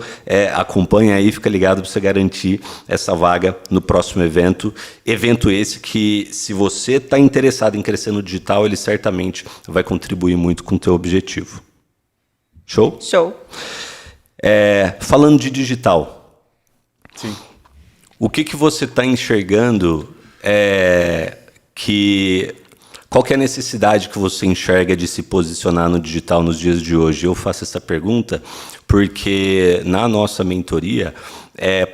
acompanha aí, fica ligado para você garantir essa vaga no próximo evento. Evento esse que, se você está interessado em crescer no digital, ele certamente vai contribuir muito com o teu objetivo. Show? Show. Falando de digital, Sim. o que você está enxergando qual que é a necessidade que você enxerga de se posicionar no digital nos dias de hoje? Eu faço essa pergunta porque na nossa mentoria,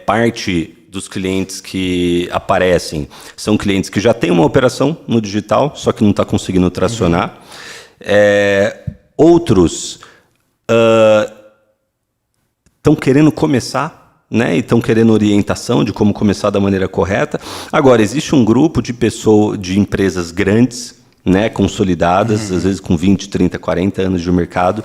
parte dos clientes que aparecem são clientes que já têm uma operação no digital, só que não está conseguindo tracionar. Outros estão querendo começar, né, e estão querendo orientação de como começar da maneira correta. Agora, existe um grupo de de empresas grandes, né, consolidadas, às vezes com 20, 30, 40 anos de mercado,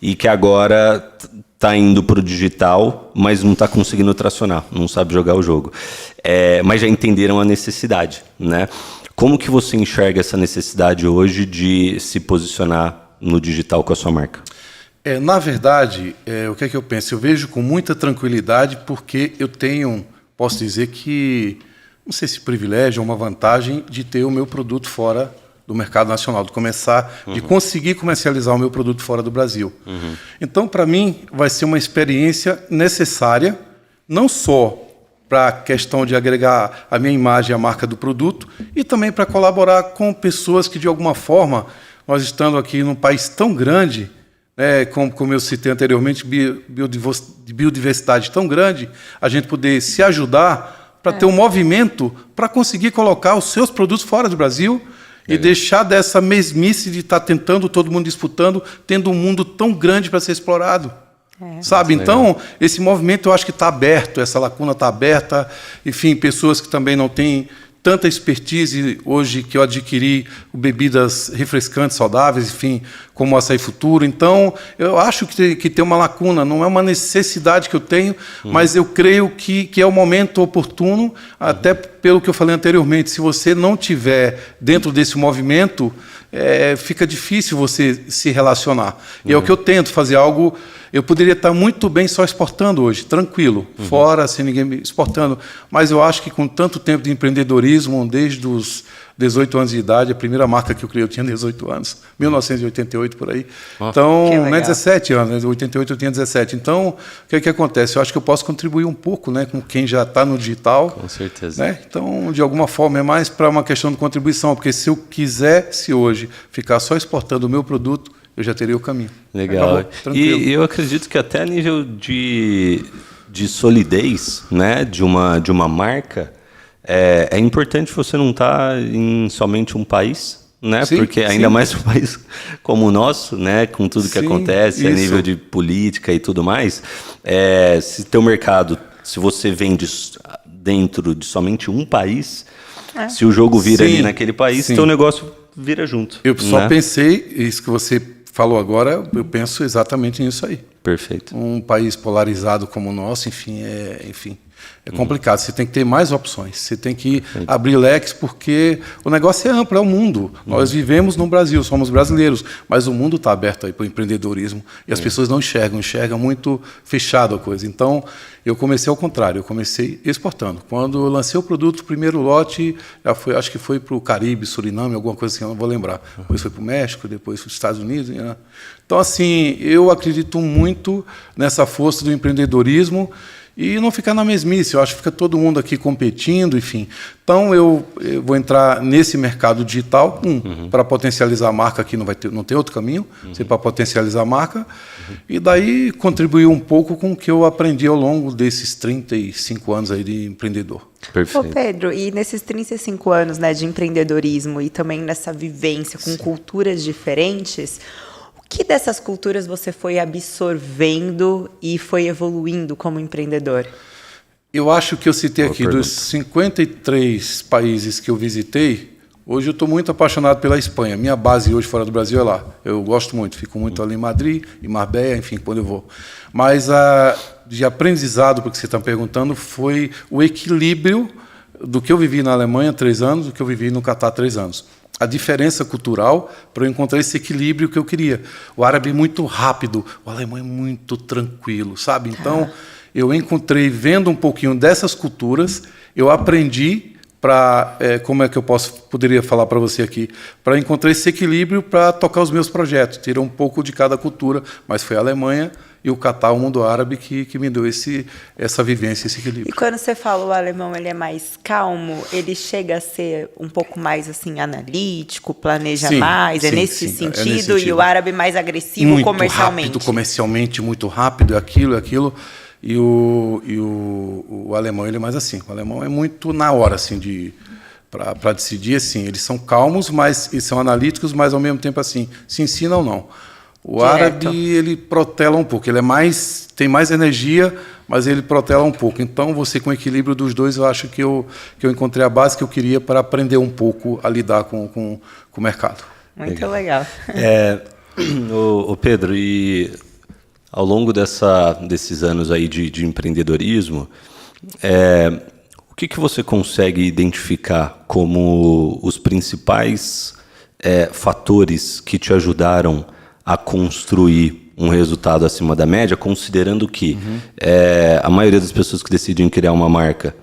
e que agora está indo para o digital, mas não está conseguindo tracionar, não sabe jogar o jogo. Mas já entenderam a necessidade, né? Como que você enxerga essa necessidade hoje de se posicionar no digital com a sua marca? Na verdade, o que é que eu penso? Eu vejo com muita tranquilidade porque eu posso dizer que, não sei se privilégio ou uma vantagem de ter o meu produto fora do mercado nacional, de conseguir comercializar o meu produto fora do Brasil. Então, para mim, vai ser uma experiência necessária, não só para a questão de agregar a minha imagem à marca do produto, e também para colaborar com pessoas que, de alguma forma, nós estando aqui num país tão grande, como eu citei anteriormente, de biodiversidade tão grande, a gente poder se ajudar para ter um movimento para conseguir colocar os seus produtos fora do Brasil e deixar dessa mesmice de estar tentando, todo mundo disputando, tendo um mundo tão grande para ser explorado. Sabe? Então, esse movimento eu acho que está aberto, essa lacuna está aberta. Enfim, pessoas que também não têm tanta expertise hoje que eu adquiri bebidas refrescantes, saudáveis, enfim, como o Açaí Futuro. Então, eu acho que tem uma lacuna, não é uma necessidade que eu tenho, mas eu creio que é o momento oportuno, até pelo que eu falei anteriormente. Se você não tiver dentro desse movimento, fica difícil você se relacionar. E é o que eu tento fazer algo. Eu poderia estar muito bem só exportando hoje, tranquilo, fora, sem ninguém me exportando. Mas eu acho que com tanto tempo de empreendedorismo, desde os 18 anos de idade, a primeira marca que eu criei, eu tinha 18 anos, 1988 por aí. Então, não é 17 anos, 88 eu tinha 17. Então, o que é que acontece? Eu acho que eu posso contribuir um pouco, né, com quem já está no digital. Com certeza. Né? Então, de alguma forma, é mais para uma questão de contribuição, porque se eu quisesse hoje ficar só exportando o meu produto, eu já teria o caminho. Legal. Acabou, tranquilo. E eu acredito que até a nível de solidez, né, de uma marca, é importante você não estar em somente um país, né? Sim, porque ainda sim. mais um país como o nosso, né? Com tudo que Sim, acontece a isso. nível de política e tudo mais, se teu mercado, se você vende dentro de somente um país, se o jogo vira Sim, ali naquele país, sim. teu negócio vira junto. Eu só né? pensei, isso que você falou agora, eu penso exatamente nisso aí. Perfeito. Um país polarizado como o nosso, enfim, é complicado. Você tem que ter mais opções. Você tem que abrir leques, porque o negócio é amplo, é o mundo. Nós vivemos no Brasil, somos brasileiros, mas o mundo está aberto aí para o empreendedorismo e as pessoas não enxergam muito fechado a coisa. Então, eu comecei ao contrário, eu comecei exportando. Quando eu lancei o produto, o primeiro lote, acho que foi para o Caribe, Suriname, alguma coisa assim, eu não vou lembrar. Depois foi para o México, depois para os Estados Unidos. Né? Então, assim, eu acredito muito nessa força do empreendedorismo e não ficar na mesmice. Eu acho que fica todo mundo aqui competindo, enfim. Então, eu vou entrar nesse mercado digital, para potencializar a marca, aqui não tem outro caminho, para potencializar a marca, e daí contribuir um pouco com o que eu aprendi ao longo desses 35 anos aí de empreendedor. Perfeito. Ô Pedro, e nesses 35 anos, né, de empreendedorismo e também nessa vivência com culturas diferentes, o que dessas culturas você foi absorvendo e foi evoluindo como empreendedor? Eu acho que eu citei Boa aqui, pergunta. dos 53 países que eu visitei, hoje eu estou muito apaixonado pela Espanha. Minha base hoje fora do Brasil é lá. Eu gosto muito, fico muito ali em Madrid, em Marbella, enfim, quando eu vou. Mas de aprendizado, porque você está perguntando, foi o equilíbrio do que eu vivi na Alemanha 3 anos, do que eu vivi no Catar 3 anos. A diferença cultural para eu encontrar esse equilíbrio que eu queria. O árabe é muito rápido, o alemão é muito tranquilo, sabe? Então, eu encontrei, vendo um pouquinho dessas culturas, eu aprendi para, como é que eu poderia falar para você aqui, para encontrar esse equilíbrio para tocar os meus projetos, tirar um pouco de cada cultura, mas foi a Alemanha e o Catar, o mundo árabe, que me deu essa vivência, esse equilíbrio. E quando você fala o alemão, ele é mais calmo, ele chega a ser um pouco mais assim analítico, planeja Sim, mais, é sim, nesse sim, sentido, é nesse sentido. e o árabe mais agressivo Muito comercialmente. rápido, comercialmente, muito rápido, aquilo. E o alemão, ele é mais assim. O alemão é muito na hora, assim, para decidir, assim. Eles são calmos, mas eles são analíticos, mas ao mesmo tempo, assim, se ensinam ou não. O Direto. árabe, ele protela um pouco. Ele tem mais energia, mas ele protela um pouco. Então, você com o equilíbrio dos dois, eu acho que eu encontrei a base que eu queria para aprender um pouco a lidar com o mercado. Muito legal. Ô Pedro, e ao longo desses anos aí de empreendedorismo, o que você consegue identificar como os principais fatores que te ajudaram a construir um resultado acima da média, considerando que a maioria das pessoas que decidem criar uma marca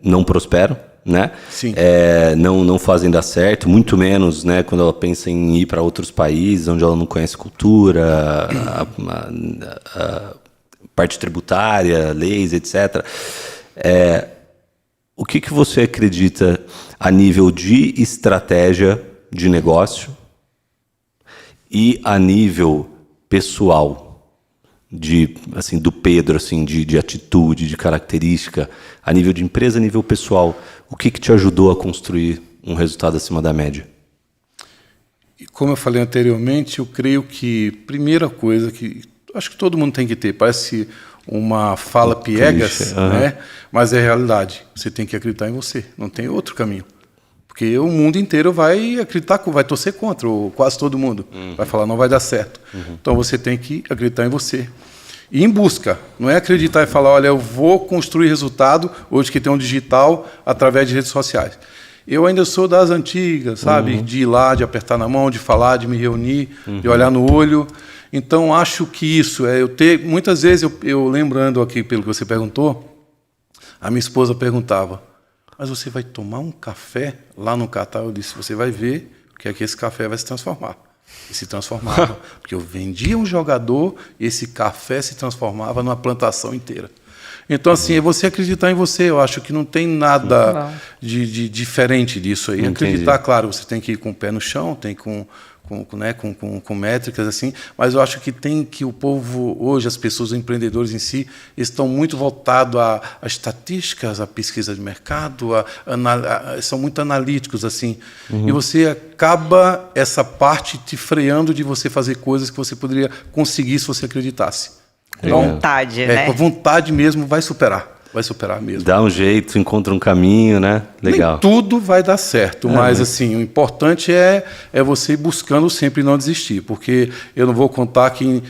não prosperam, né? Sim. Não fazem dar certo, muito menos, né, quando ela pensa em ir para outros países onde ela não conhece cultura, a parte tributária, leis, etc. O que você acredita a nível de estratégia de negócio e a nível pessoal, do Pedro, assim, de atitude, de característica, a nível de empresa, a nível pessoal, o que te ajudou a construir um resultado acima da média? E como eu falei anteriormente, eu creio que primeira coisa que acho que todo mundo tem que ter, parece uma fala piegas, né? Mas é realidade. Você tem que acreditar em você, não tem outro caminho. Porque o mundo inteiro vai acreditar, vai torcer contra, ou quase todo mundo. Vai falar, não vai dar certo. Então você tem que acreditar em você. E em busca, não é acreditar e falar, olha, eu vou construir resultado, hoje que tem um digital, através de redes sociais. Eu ainda sou das antigas, sabe? De ir lá, de apertar na mão, de falar, de me reunir, de olhar no olho. Então, acho que isso muitas vezes, eu lembrando aqui pelo que você perguntou, a minha esposa perguntava, mas você vai tomar um café lá no Catar? Eu disse, você vai ver o que é que esse café vai se transformar. E se transformava. Porque eu vendia um jogador e esse café se transformava numa plantação inteira. Então, assim, é você acreditar em você. Eu acho que não tem nada de diferente disso aí. Entendi. Acreditar, claro, você tem que ir com o pé no chão, tem com com métricas assim, mas eu acho que o povo hoje, as pessoas, os empreendedores em si, estão muito voltados a estatísticas, a pesquisa de mercado, são muito analíticos assim, e você acaba essa parte te freando de você fazer coisas que você poderia conseguir se você acreditasse. Vontade, né? Com vontade mesmo vai superar mesmo. Dá um jeito, encontra um caminho, né? Legal. Nem tudo vai dar certo, mas assim, o importante é você ir buscando sempre não desistir, porque eu não vou contar que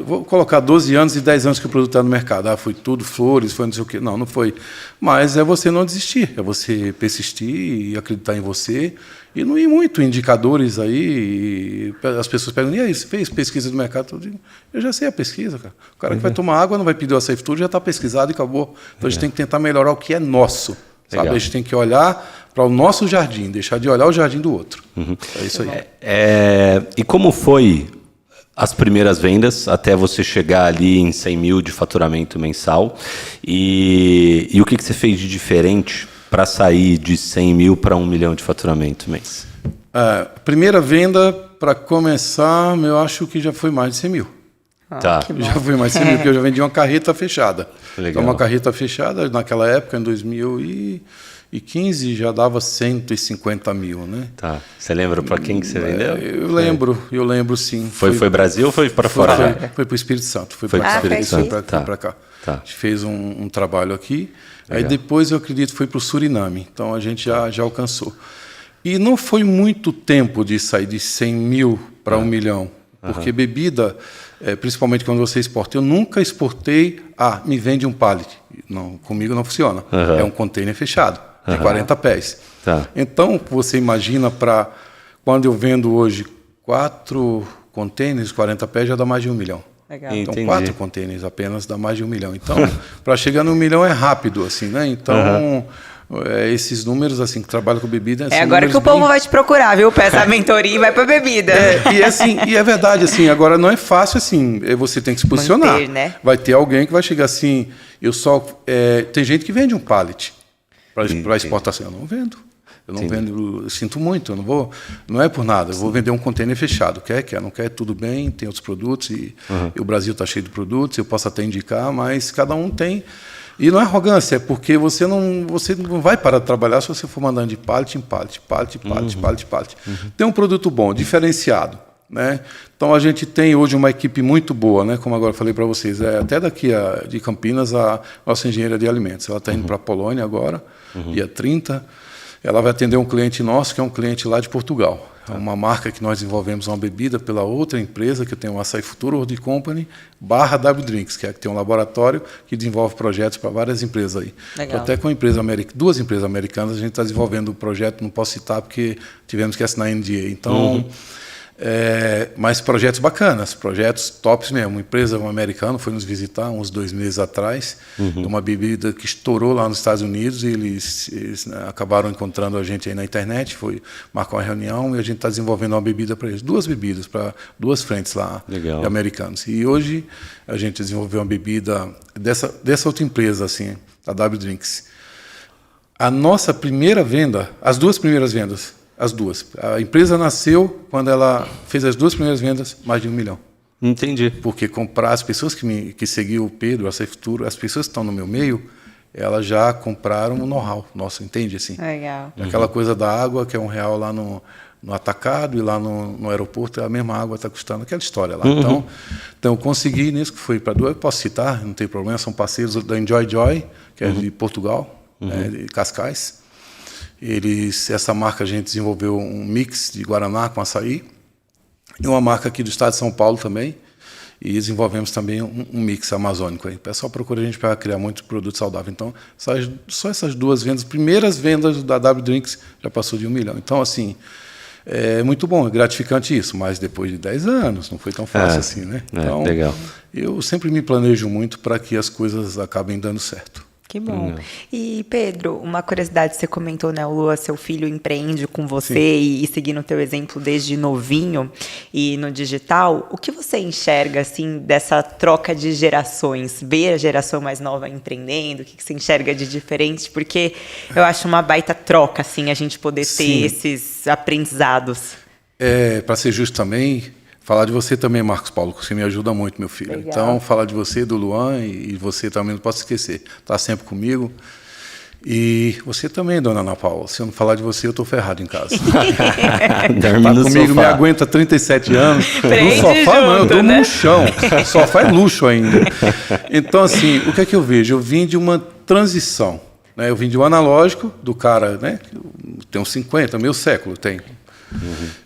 vou colocar 12 anos e 10 anos que o produto está no mercado. Foi tudo flores, foi não sei o quê. Não foi. Mas é você não desistir, é você persistir e acreditar em você. E não ir muito indicadores aí. As pessoas perguntam, e aí, você fez pesquisa do mercado? Eu já sei a pesquisa, cara. O cara que vai tomar água não vai pedir o Safe Tour, já está pesquisado e acabou. Então a gente tem que tentar melhorar o que é nosso. Sabe? A gente tem que olhar para o nosso jardim, deixar de olhar o jardim do outro. É isso aí. E como foi as primeiras vendas até você chegar ali em 100 mil de faturamento mensal? E o que você fez de diferente para sair de 100 mil para 1 milhão de faturamento mês? Primeira venda, para começar, eu acho que já foi mais de 100 mil. Tá. Já foi mais de 100 mil, porque eu já vendi uma carreta fechada. Legal. Então, uma carreta fechada, naquela época, em 2015, já dava 150 mil, né? Tá. Você lembra para quem que você vendeu? Eu lembro sim. Foi Brasil ou foi para fora? Foi para o Espírito Santo. Foi para para o Espírito Santo. Para cá. Tá. A gente fez um trabalho aqui. Legal. Aí depois, eu acredito, foi para o Suriname. Então, a gente já alcançou. E não foi muito tempo de sair de 100 mil para 1 milhão. Porque bebida, principalmente quando você exporta, eu nunca exportei, me vende um pallet. Não, comigo não funciona. É um container fechado, de 40 pés. Tá. Então, você imagina quando eu vendo hoje 4 containers, 40 pés, já dá mais de 1 milhão. Legal. Então, Entendi. 4 containers apenas dá mais de 1 milhão. Então, para chegar no 1 milhão é rápido, assim, né? Então, esses números, assim, que trabalham com bebida... É agora que o povo vai te procurar, viu? Peça a mentoria e vai para bebida. E é verdade, assim, agora não é fácil, assim, você tem que se posicionar. Manter, né? Vai ter alguém que vai chegar assim, tem gente que vende um pallet para exportação. Eu não vendo. Eu não vendo, eu sinto muito, eu não vou, não é por nada, eu vou vender um container fechado, quer, não quer, tudo bem, tem outros produtos, e o Brasil está cheio de produtos, eu posso até indicar, mas cada um tem, e não é arrogância, é porque você não vai parar de trabalhar se você for mandando de pallet em pallet, pallet. Tem um produto bom, diferenciado, né? Então a gente tem hoje uma equipe muito boa, né? Como agora eu falei para vocês, até daqui de Campinas, a nossa engenheira de alimentos, ela está indo para a Polônia agora, dia 30. Ela vai atender um cliente nosso, que é um cliente lá de Portugal. É uma marca que nós desenvolvemos uma bebida pela outra empresa, que tem o Açaí Futuro World Company, /W Drinks, que tem um laboratório que desenvolve projetos para várias empresas aí. Legal. Até com duas empresas americanas, a gente está desenvolvendo o projeto, não posso citar porque tivemos que assinar NDA. Então, mas projetos bacanas, projetos tops mesmo. Uma empresa americana foi nos visitar uns 2 meses atrás, uma bebida que estourou lá nos Estados Unidos, e eles acabaram encontrando a gente aí na internet, marcou uma reunião e a gente está desenvolvendo uma bebida para eles, 2 bebidas para 2 frentes lá. Legal. De americanos. E hoje a gente desenvolveu uma bebida dessa outra empresa, assim, a W Drinks. A nossa primeira venda, as 2 primeiras vendas, as 2. A empresa nasceu quando ela fez as 2 primeiras vendas, mais de 1 milhão. Entendi. Porque as pessoas que seguiam o Pedro, a Safe Futuro, as pessoas que estão no meu meio, elas já compraram o know-how nosso, entende? Assim, Legal. aquela coisa da água, que é R$1 lá no atacado, e lá no aeroporto a mesma água está custando, aquela história lá. Então eu consegui nisso, que foi para 2, eu posso citar, não tem problema, são parceiros da Enjoy Joy, que é de Portugal, de Cascais. Essa marca a gente desenvolveu um mix de Guaraná com açaí, e uma marca aqui do estado de São Paulo também, e desenvolvemos também um mix amazônico. Aí. O pessoal procura a gente para criar muito produto saudável. Então, só essas 2 vendas, primeiras vendas da W Drinks já passou de 1 milhão. Então, assim, é muito bom, é gratificante isso, mas depois de 10 anos, não foi tão fácil assim, né? Então, legal. Eu sempre me planejo muito para que as coisas acabem dando certo. Que bom. E, Pedro, uma curiosidade, você comentou, né, o Lua, seu filho empreende com você e seguindo o teu exemplo desde novinho e no digital, o que você enxerga, assim, dessa troca de gerações? Ver a geração mais nova empreendendo, o que você enxerga de diferente? Porque eu acho uma baita troca, assim, a gente poder ter esses aprendizados. Para ser justo também, falar de você também, Marcos Paulo, que você me ajuda muito, meu filho. Legal. Então, falar de você, do Luan, e você também não posso esquecer. Está sempre comigo. E você também, dona Ana Paula. Se eu não falar de você, eu estou ferrado em casa. Dorme Tá no comigo, sofá. me aguenta 37 anos. Prende No sofá, não, eu junto, durmo né? no chão. Sofá é luxo ainda. Então, assim, o que é que eu vejo? Eu vim de uma transição. Né? Eu vim de um analógico, do cara, né? Tem uns 50, meio século tem.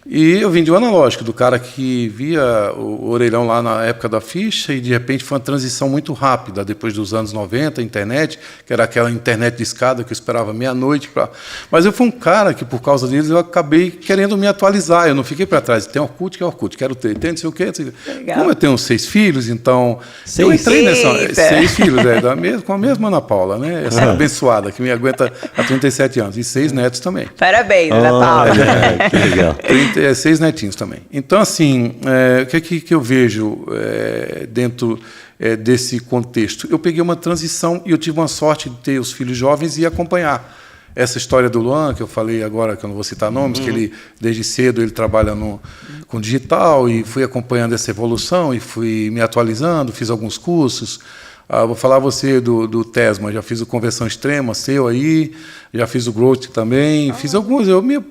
E eu vim de um analógico, do cara que via o orelhão lá na época da ficha e de repente foi uma transição muito rápida, depois dos anos 90, a internet, que era aquela internet de escada que eu esperava meia-noite para... Mas eu fui um cara que, por causa deles, eu acabei querendo me atualizar, eu não fiquei para trás. Tem Orkut, que é Orkut, quero ter, tem não sei o quê. Não sei o quê. Legal. Como eu tenho 6 filhos, então... Eu Seis? entrei nessa... Eita. 6 filhos, com a mesma Ana Paula, né? Essa abençoada, que me aguenta há 37 anos. E 6 netos também. Parabéns, Ana Paula. Olha, que legal. 6 netinhos também. Então, assim, o que é que eu vejo dentro desse contexto? Eu peguei uma transição e eu tive uma sorte de ter os filhos jovens e acompanhar. Essa história do Luan, que eu falei agora, que eu não vou citar nomes, que ele, desde cedo, ele trabalha com digital e fui acompanhando essa evolução e fui me atualizando, fiz alguns cursos. Vou falar a você do Tesma, já fiz o Conversão Extrema, seu aí, já fiz o Growth também, fiz alguns,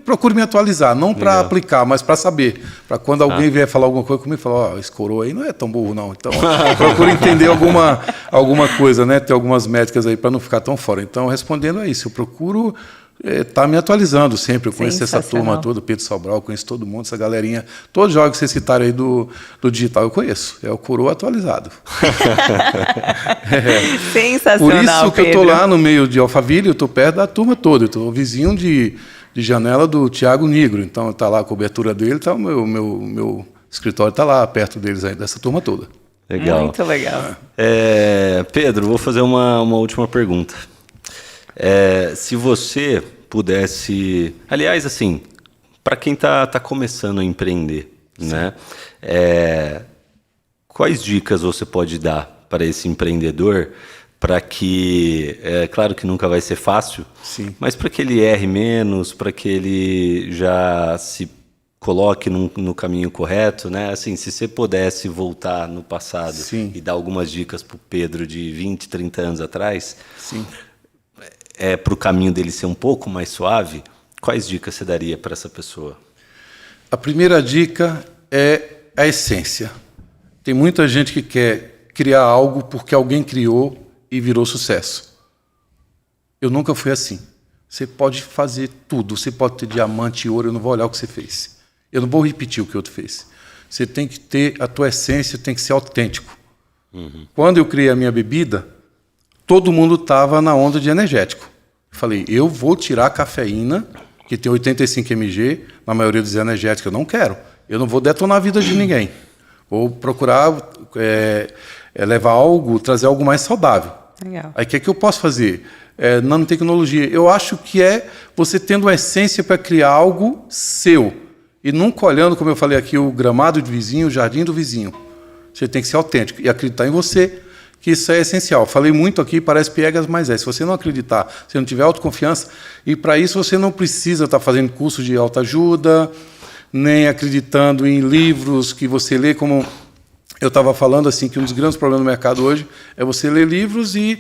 procuro me atualizar, não para aplicar, mas para saber, para quando alguém vier falar alguma coisa comigo, falar, esse coroa aí não é tão burro não, então procuro entender alguma coisa, né, ter algumas métricas aí para não ficar tão fora. Então, respondendo a isso, eu procuro tá me atualizando sempre. Eu conheço essa turma toda, Pedro Sobral, eu conheço todo mundo, essa galerinha. Todos os jogos que vocês citaram aí do digital eu conheço. É o coroa atualizado. Sensacional, Por isso que eu estou Pedro. lá no meio de Alphaville, eu estou perto da turma toda. Eu estou vizinho de janela do Thiago Nigro. Então está lá a cobertura dele, tá, o meu escritório está lá, perto deles aí, dessa turma toda. Legal. Muito legal. Pedro, vou fazer uma última pergunta. Se você pudesse... Aliás, assim, para quem tá começando a empreender, né? Quais dicas você pode dar para esse empreendedor para que... claro que nunca vai ser fácil, Sim. mas para que ele erre menos, para que ele já se coloque no caminho correto, né? Assim, se você pudesse voltar no passado Sim. e dar algumas dicas para o Pedro de 20, 30 anos atrás... Sim. Para o caminho dele ser um pouco mais suave, quais dicas você daria para essa pessoa? A primeira dica é a essência. Tem muita gente que quer criar algo porque alguém criou e virou sucesso. Eu nunca fui assim. Você pode fazer tudo, você pode ter diamante e ouro, eu não vou olhar o que você fez. Eu não vou repetir o que o outro fez. Você tem que ter a tua essência, tem que ser autêntico. Quando eu criei a minha bebida, todo mundo estava na onda de energético. Falei, eu vou tirar a cafeína, que tem 85 mg, na maioria dos energéticos eu não quero. Eu não vou detonar a vida de ninguém. Vou procurar levar algo, trazer algo mais saudável. Legal. Aí o que é que eu posso fazer? Nanotecnologia. Eu acho que você tendo a essência para criar algo seu. E nunca olhando, como eu falei aqui, o gramado do vizinho, o jardim do vizinho. Você tem que ser autêntico e acreditar em você, que isso é essencial. Falei muito aqui, parece piegas, mas Se você não acreditar, se não tiver autoconfiança, e para isso você não precisa estar fazendo curso de autoajuda, nem acreditando em livros que você lê, como eu estava falando, assim, que um dos grandes problemas do mercado hoje é você ler livros e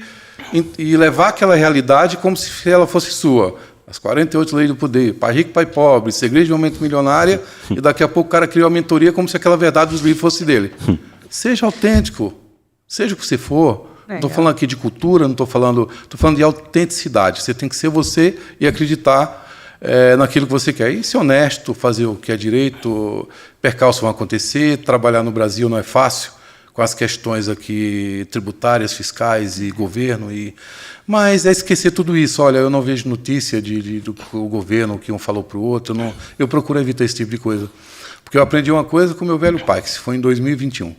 levar aquela realidade como se ela fosse sua. As 48 leis do poder, pai rico, pai pobre, segredo de aumento milionária, e daqui a pouco o cara criou a mentoria como se aquela verdade dos livros fosse dele. Seja autêntico. Seja o que você for, não estou falando aqui de cultura, não estou falando de autenticidade. Você tem que ser você e acreditar naquilo que você quer. E ser honesto, fazer o que é direito, percalços vão acontecer, trabalhar no Brasil não é fácil, com as questões aqui tributárias, fiscais e governo. Mas é esquecer tudo isso. Olha, eu não vejo notícia do governo, que um falou para o outro. Eu procuro evitar esse tipo de coisa. Porque eu aprendi uma coisa com meu velho pai, que se foi em 2021.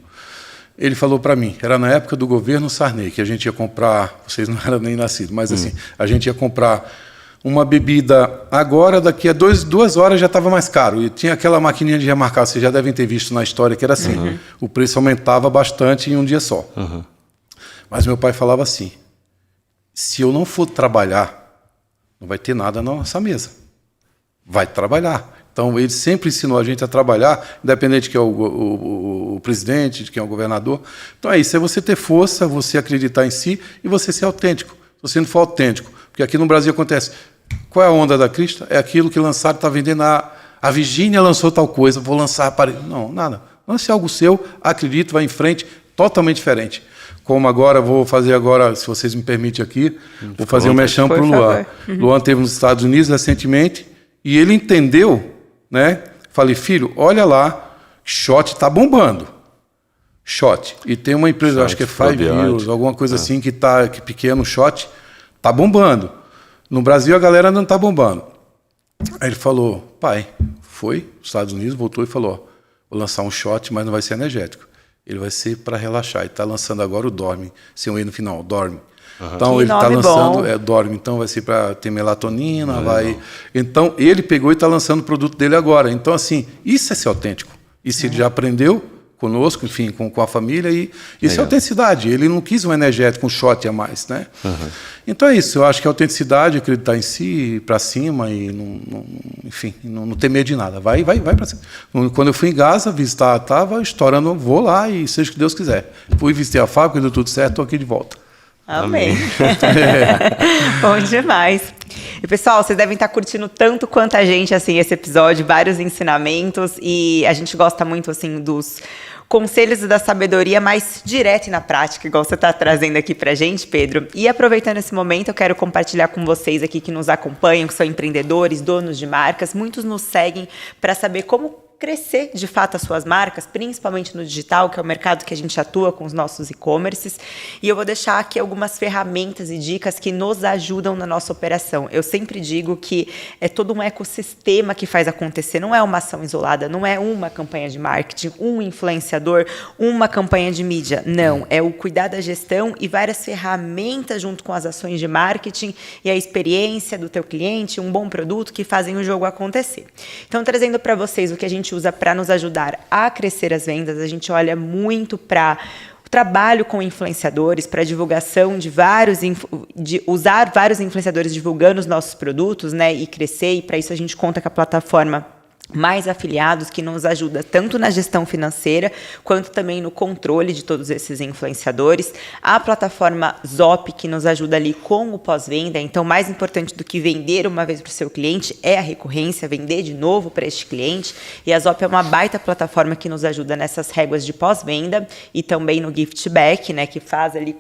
Ele falou para mim, era na época do governo Sarney, que a gente ia comprar, vocês não eram nem nascidos, mas assim, a gente ia comprar uma bebida agora, daqui a 2 horas já estava mais caro. E tinha aquela maquininha de remarcar, vocês já devem ter visto na história, que era assim, o preço aumentava bastante em um dia só. Mas meu pai falava assim, se eu não for trabalhar, não vai ter nada na nossa mesa. Vai trabalhar. Então, ele sempre ensinou a gente a trabalhar, independente de quem é o presidente, de quem é o governador. Então, é isso, é você ter força, você acreditar em si e você ser autêntico. Se você não for autêntico, porque aqui no Brasil acontece, qual é a onda da crista? É aquilo que lançaram, está vendendo, a Virgínia lançou tal coisa, vou lançar para... Não, nada. Lance algo seu, acredite, vai em frente, totalmente diferente. Como agora, vou fazer agora, se vocês me permitem aqui, vou fazer um merchan para o Luan. Luan esteve nos Estados Unidos recentemente e ele entendeu, né? Falei, filho, olha lá, shot está bombando. Shot. E tem uma empresa, acho que é Five News, alguma coisa assim, que pequeno shot, está bombando. No Brasil a galera não está bombando. Aí ele falou, pai, foi nos Estados Unidos, voltou e falou, ó, vou lançar um shot, mas não vai ser energético. Ele vai ser para relaxar. Ele está lançando agora o Dorme, sem o E no final, Dorme. Então que ele está lançando, bom. Dorme, então vai ser para ter melatonina, vai. Então ele pegou e está lançando o produto dele agora. Então, assim, isso é ser autêntico. Isso ele já aprendeu conosco, enfim, com a família, e isso é autenticidade. Ele não quis um energético, um shot a mais, né? Então é isso, eu acho que a autenticidade, acreditar em si, ir para cima e, enfim, não ter medo de nada. Vai para cima. Quando eu fui em Gaza visitar, estava estourando, vou lá e seja o que Deus quiser. Fui visitar a fábrica, deu tudo certo, estou aqui de volta. Amém. Bom demais. E pessoal, vocês devem estar curtindo tanto quanto a gente, assim, esse episódio, vários ensinamentos, e a gente gosta muito, assim, dos conselhos e da sabedoria mais direta e na prática, igual você está trazendo aqui pra gente, Pedro. E aproveitando esse momento, eu quero compartilhar com vocês aqui que nos acompanham, que são empreendedores, donos de marcas, muitos nos seguem para saber como crescer de fato as suas marcas, principalmente no digital, que é o mercado que a gente atua com os nossos e-commerces. E eu vou deixar aqui algumas ferramentas e dicas que nos ajudam na nossa operação. Eu sempre digo que é todo um ecossistema que faz acontecer, não é uma ação isolada, não é uma campanha de marketing, um influenciador, uma campanha de mídia. Não, é o cuidar da gestão e várias ferramentas junto com as ações de marketing e a experiência do teu cliente, um bom produto que fazem o jogo acontecer. Então, trazendo para vocês o que a gente usa para nos ajudar a crescer as vendas, a gente olha muito para o trabalho com influenciadores, para a divulgação de usar vários influenciadores divulgando os nossos produtos, né, e crescer, e para isso a gente conta com a plataforma Mais Afiliados, que nos ajuda tanto na gestão financeira, quanto também no controle de todos esses influenciadores. A plataforma Zop, que nos ajuda ali com o pós-venda. Então, mais importante do que vender uma vez para o seu cliente é a recorrência, vender de novo para este cliente. E a Zop é uma baita plataforma que nos ajuda nessas réguas de pós-venda e também no gift back, né, que faz ali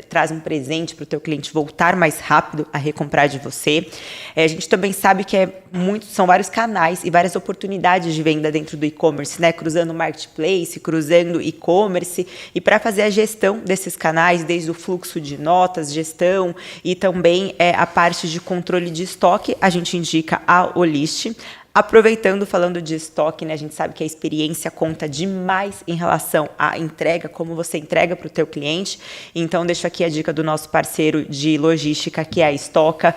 traz um presente para o teu cliente voltar mais rápido a recomprar de você. A gente também sabe que são vários canais e várias oportunidades de venda dentro do e-commerce, né? Cruzando marketplace, cruzando e-commerce, e para fazer a gestão desses canais, desde o fluxo de notas, gestão e também a parte de controle de estoque, a gente indica a Olist. Aproveitando, falando de estoque, né, a gente sabe que a experiência conta demais em relação à entrega, como você entrega para o teu cliente. Então, deixo aqui a dica do nosso parceiro de logística, que é a Estoca.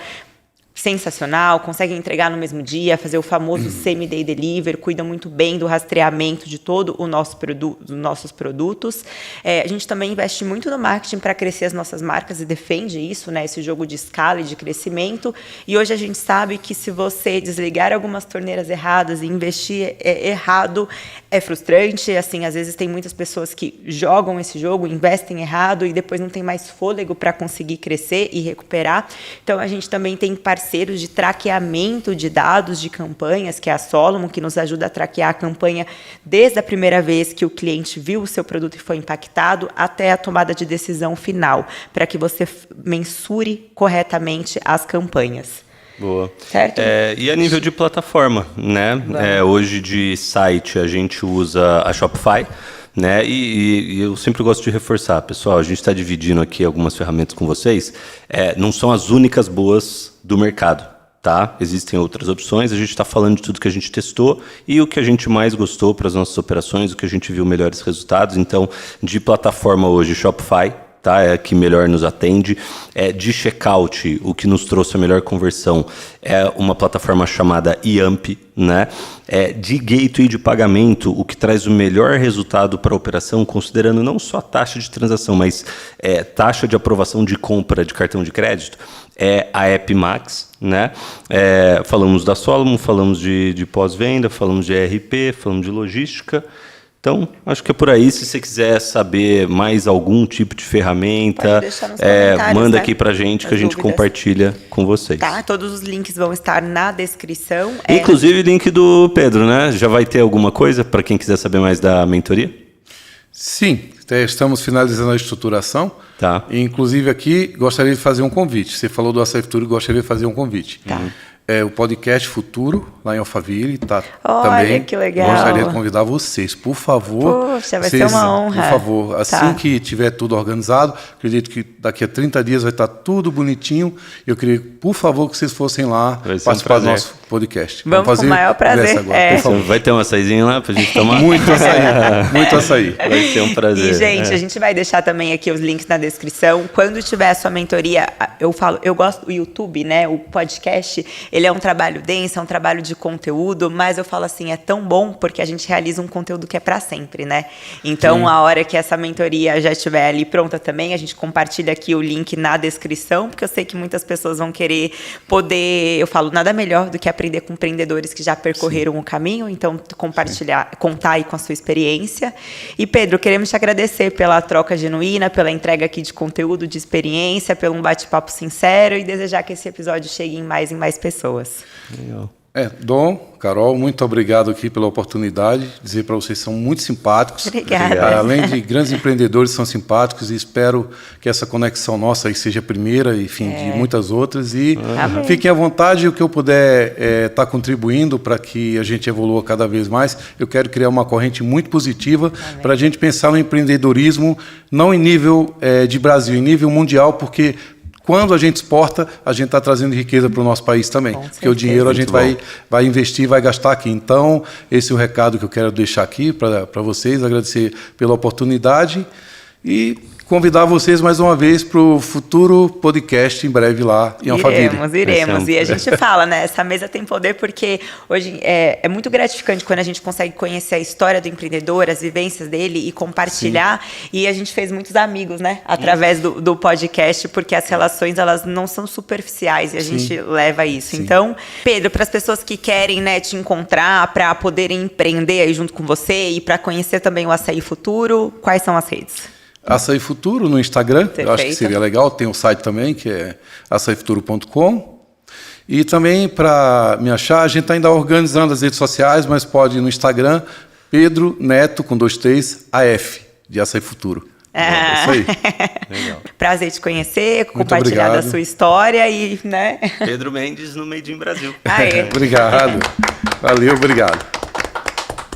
Sensacional, consegue entregar no mesmo dia, fazer o famoso same-day delivery, cuida muito bem do rastreamento de todo o nosso dos nossos produtos. A gente também investe muito no marketing para crescer as nossas marcas e defende isso, né, esse jogo de escala e de crescimento. E hoje a gente sabe que se você desligar algumas torneiras erradas e investir errado, é frustrante. Assim, às vezes tem muitas pessoas que jogam esse jogo, investem errado e depois não tem mais fôlego para conseguir crescer e recuperar. Então a gente também tem parceiros de traqueamento de dados de campanhas, que é a Solomon, que nos ajuda a traquear a campanha desde a primeira vez que o cliente viu o seu produto e foi impactado até a tomada de decisão final, para que você mensure corretamente as campanhas. Boa. Certo? E a nível de plataforma, né? Hoje de site a gente usa a Shopify, né? E eu sempre gosto de reforçar, pessoal, a gente está dividindo aqui algumas ferramentas com vocês, não são as únicas boas do mercado, tá? Existem outras opções, a gente está falando de tudo que a gente testou e o que a gente mais gostou para as nossas operações, o que a gente viu melhores resultados. Então, de plataforma hoje, Shopify, tá? É a que melhor nos atende. De checkout, o que nos trouxe a melhor conversão é uma plataforma chamada Yamp, né? De gateway de pagamento, o que traz o melhor resultado para a operação, considerando não só a taxa de transação, mas taxa de aprovação de compra de cartão de crédito, é a AppMax, né? Falamos da Solomon, falamos de pós-venda, falamos de ERP, falamos de logística. Então, acho que é por aí. Se você quiser saber mais algum tipo de ferramenta, manda aqui pra gente que a gente compartilha com vocês. Tá, todos os links vão estar na descrição. Inclusive link do Pedro, né? Já vai ter alguma coisa para quem quiser saber mais da mentoria? Sim, estamos finalizando a estruturação. Tá. Inclusive aqui, gostaria de fazer um convite. Você falou do Açaí Futuro, gostaria de fazer um convite. Tá. O podcast Futuro, lá em Alphaville, tá Olha, também. Que legal. Gostaria de convidar vocês, por favor. Poxa, vai ser uma honra. Por favor, assim que tiver tudo organizado, acredito que daqui a 30 dias vai estar tudo bonitinho. Eu queria, por favor, que vocês fossem lá participar do nosso podcast. Vamos fazer com o maior prazer. Agora, vai ter um açaizinho lá pra gente tomar? Muito açaí, muito açaí. Vai ser um prazer. E, gente, a gente vai deixar também aqui os links na descrição. Quando tiver a sua mentoria, eu gosto do YouTube, né? O podcast, ele é um trabalho denso, é um trabalho de conteúdo, mas eu falo assim, é tão bom porque a gente realiza um conteúdo que é para sempre, né? Então, a hora que essa mentoria já estiver ali pronta também, a gente compartilha aqui o link na descrição, porque eu sei que muitas pessoas vão querer poder, eu falo, nada melhor do que aprender com empreendedores que já percorreram o caminho, então compartilhar, contar aí com a sua experiência. E Pedro, queremos te agradecer pela troca genuína, pela entrega aqui de conteúdo, de experiência, pelo um bate-papo sincero e desejar que esse episódio chegue em mais pessoas. Legal. Dom, Carol, muito obrigado aqui pela oportunidade. Dizer para vocês, são muito simpáticos. Obrigada. Além de grandes empreendedores, são simpáticos e espero que essa conexão nossa aí seja a primeira, enfim, de muitas outras. E fiquem à vontade, o que eu puder estar contribuindo para que a gente evolua cada vez mais. Eu quero criar uma corrente muito positiva para a gente pensar no empreendedorismo, não em nível de Brasil, em nível mundial, porque quando a gente exporta, a gente está trazendo riqueza para o nosso país também. Porque o dinheiro a gente vai investir, vai gastar aqui. Então, esse é o recado que eu quero deixar aqui para vocês, agradecer pela oportunidade e convidar vocês mais uma vez para o futuro podcast em breve lá em Alphaville. Iremos. E a gente fala, né? Essa mesa tem poder porque hoje é muito gratificante quando a gente consegue conhecer a história do empreendedor, as vivências dele e compartilhar. Sim. E a gente fez muitos amigos, né? Através do podcast, porque as relações, elas não são superficiais e a gente leva isso. Sim. Então, Pedro, para as pessoas que querem, né, te encontrar, para poderem empreender aí junto com você e para conhecer também o Açaí Futuro, quais são as redes? Açaí Futuro no Instagram, Perfeito. Eu acho que seria legal. Tem um site também, que é açaifuturo.com. E também, para me achar, a gente está ainda organizando as redes sociais, mas pode ir no Instagram, Pedro Neto, com 2 T's, AF, de Açaí Futuro. É isso aí. Legal. Prazer te conhecer, compartilhar da sua história e, né? Pedro Mendes no Made in Brasil. Obrigado. Valeu, obrigado.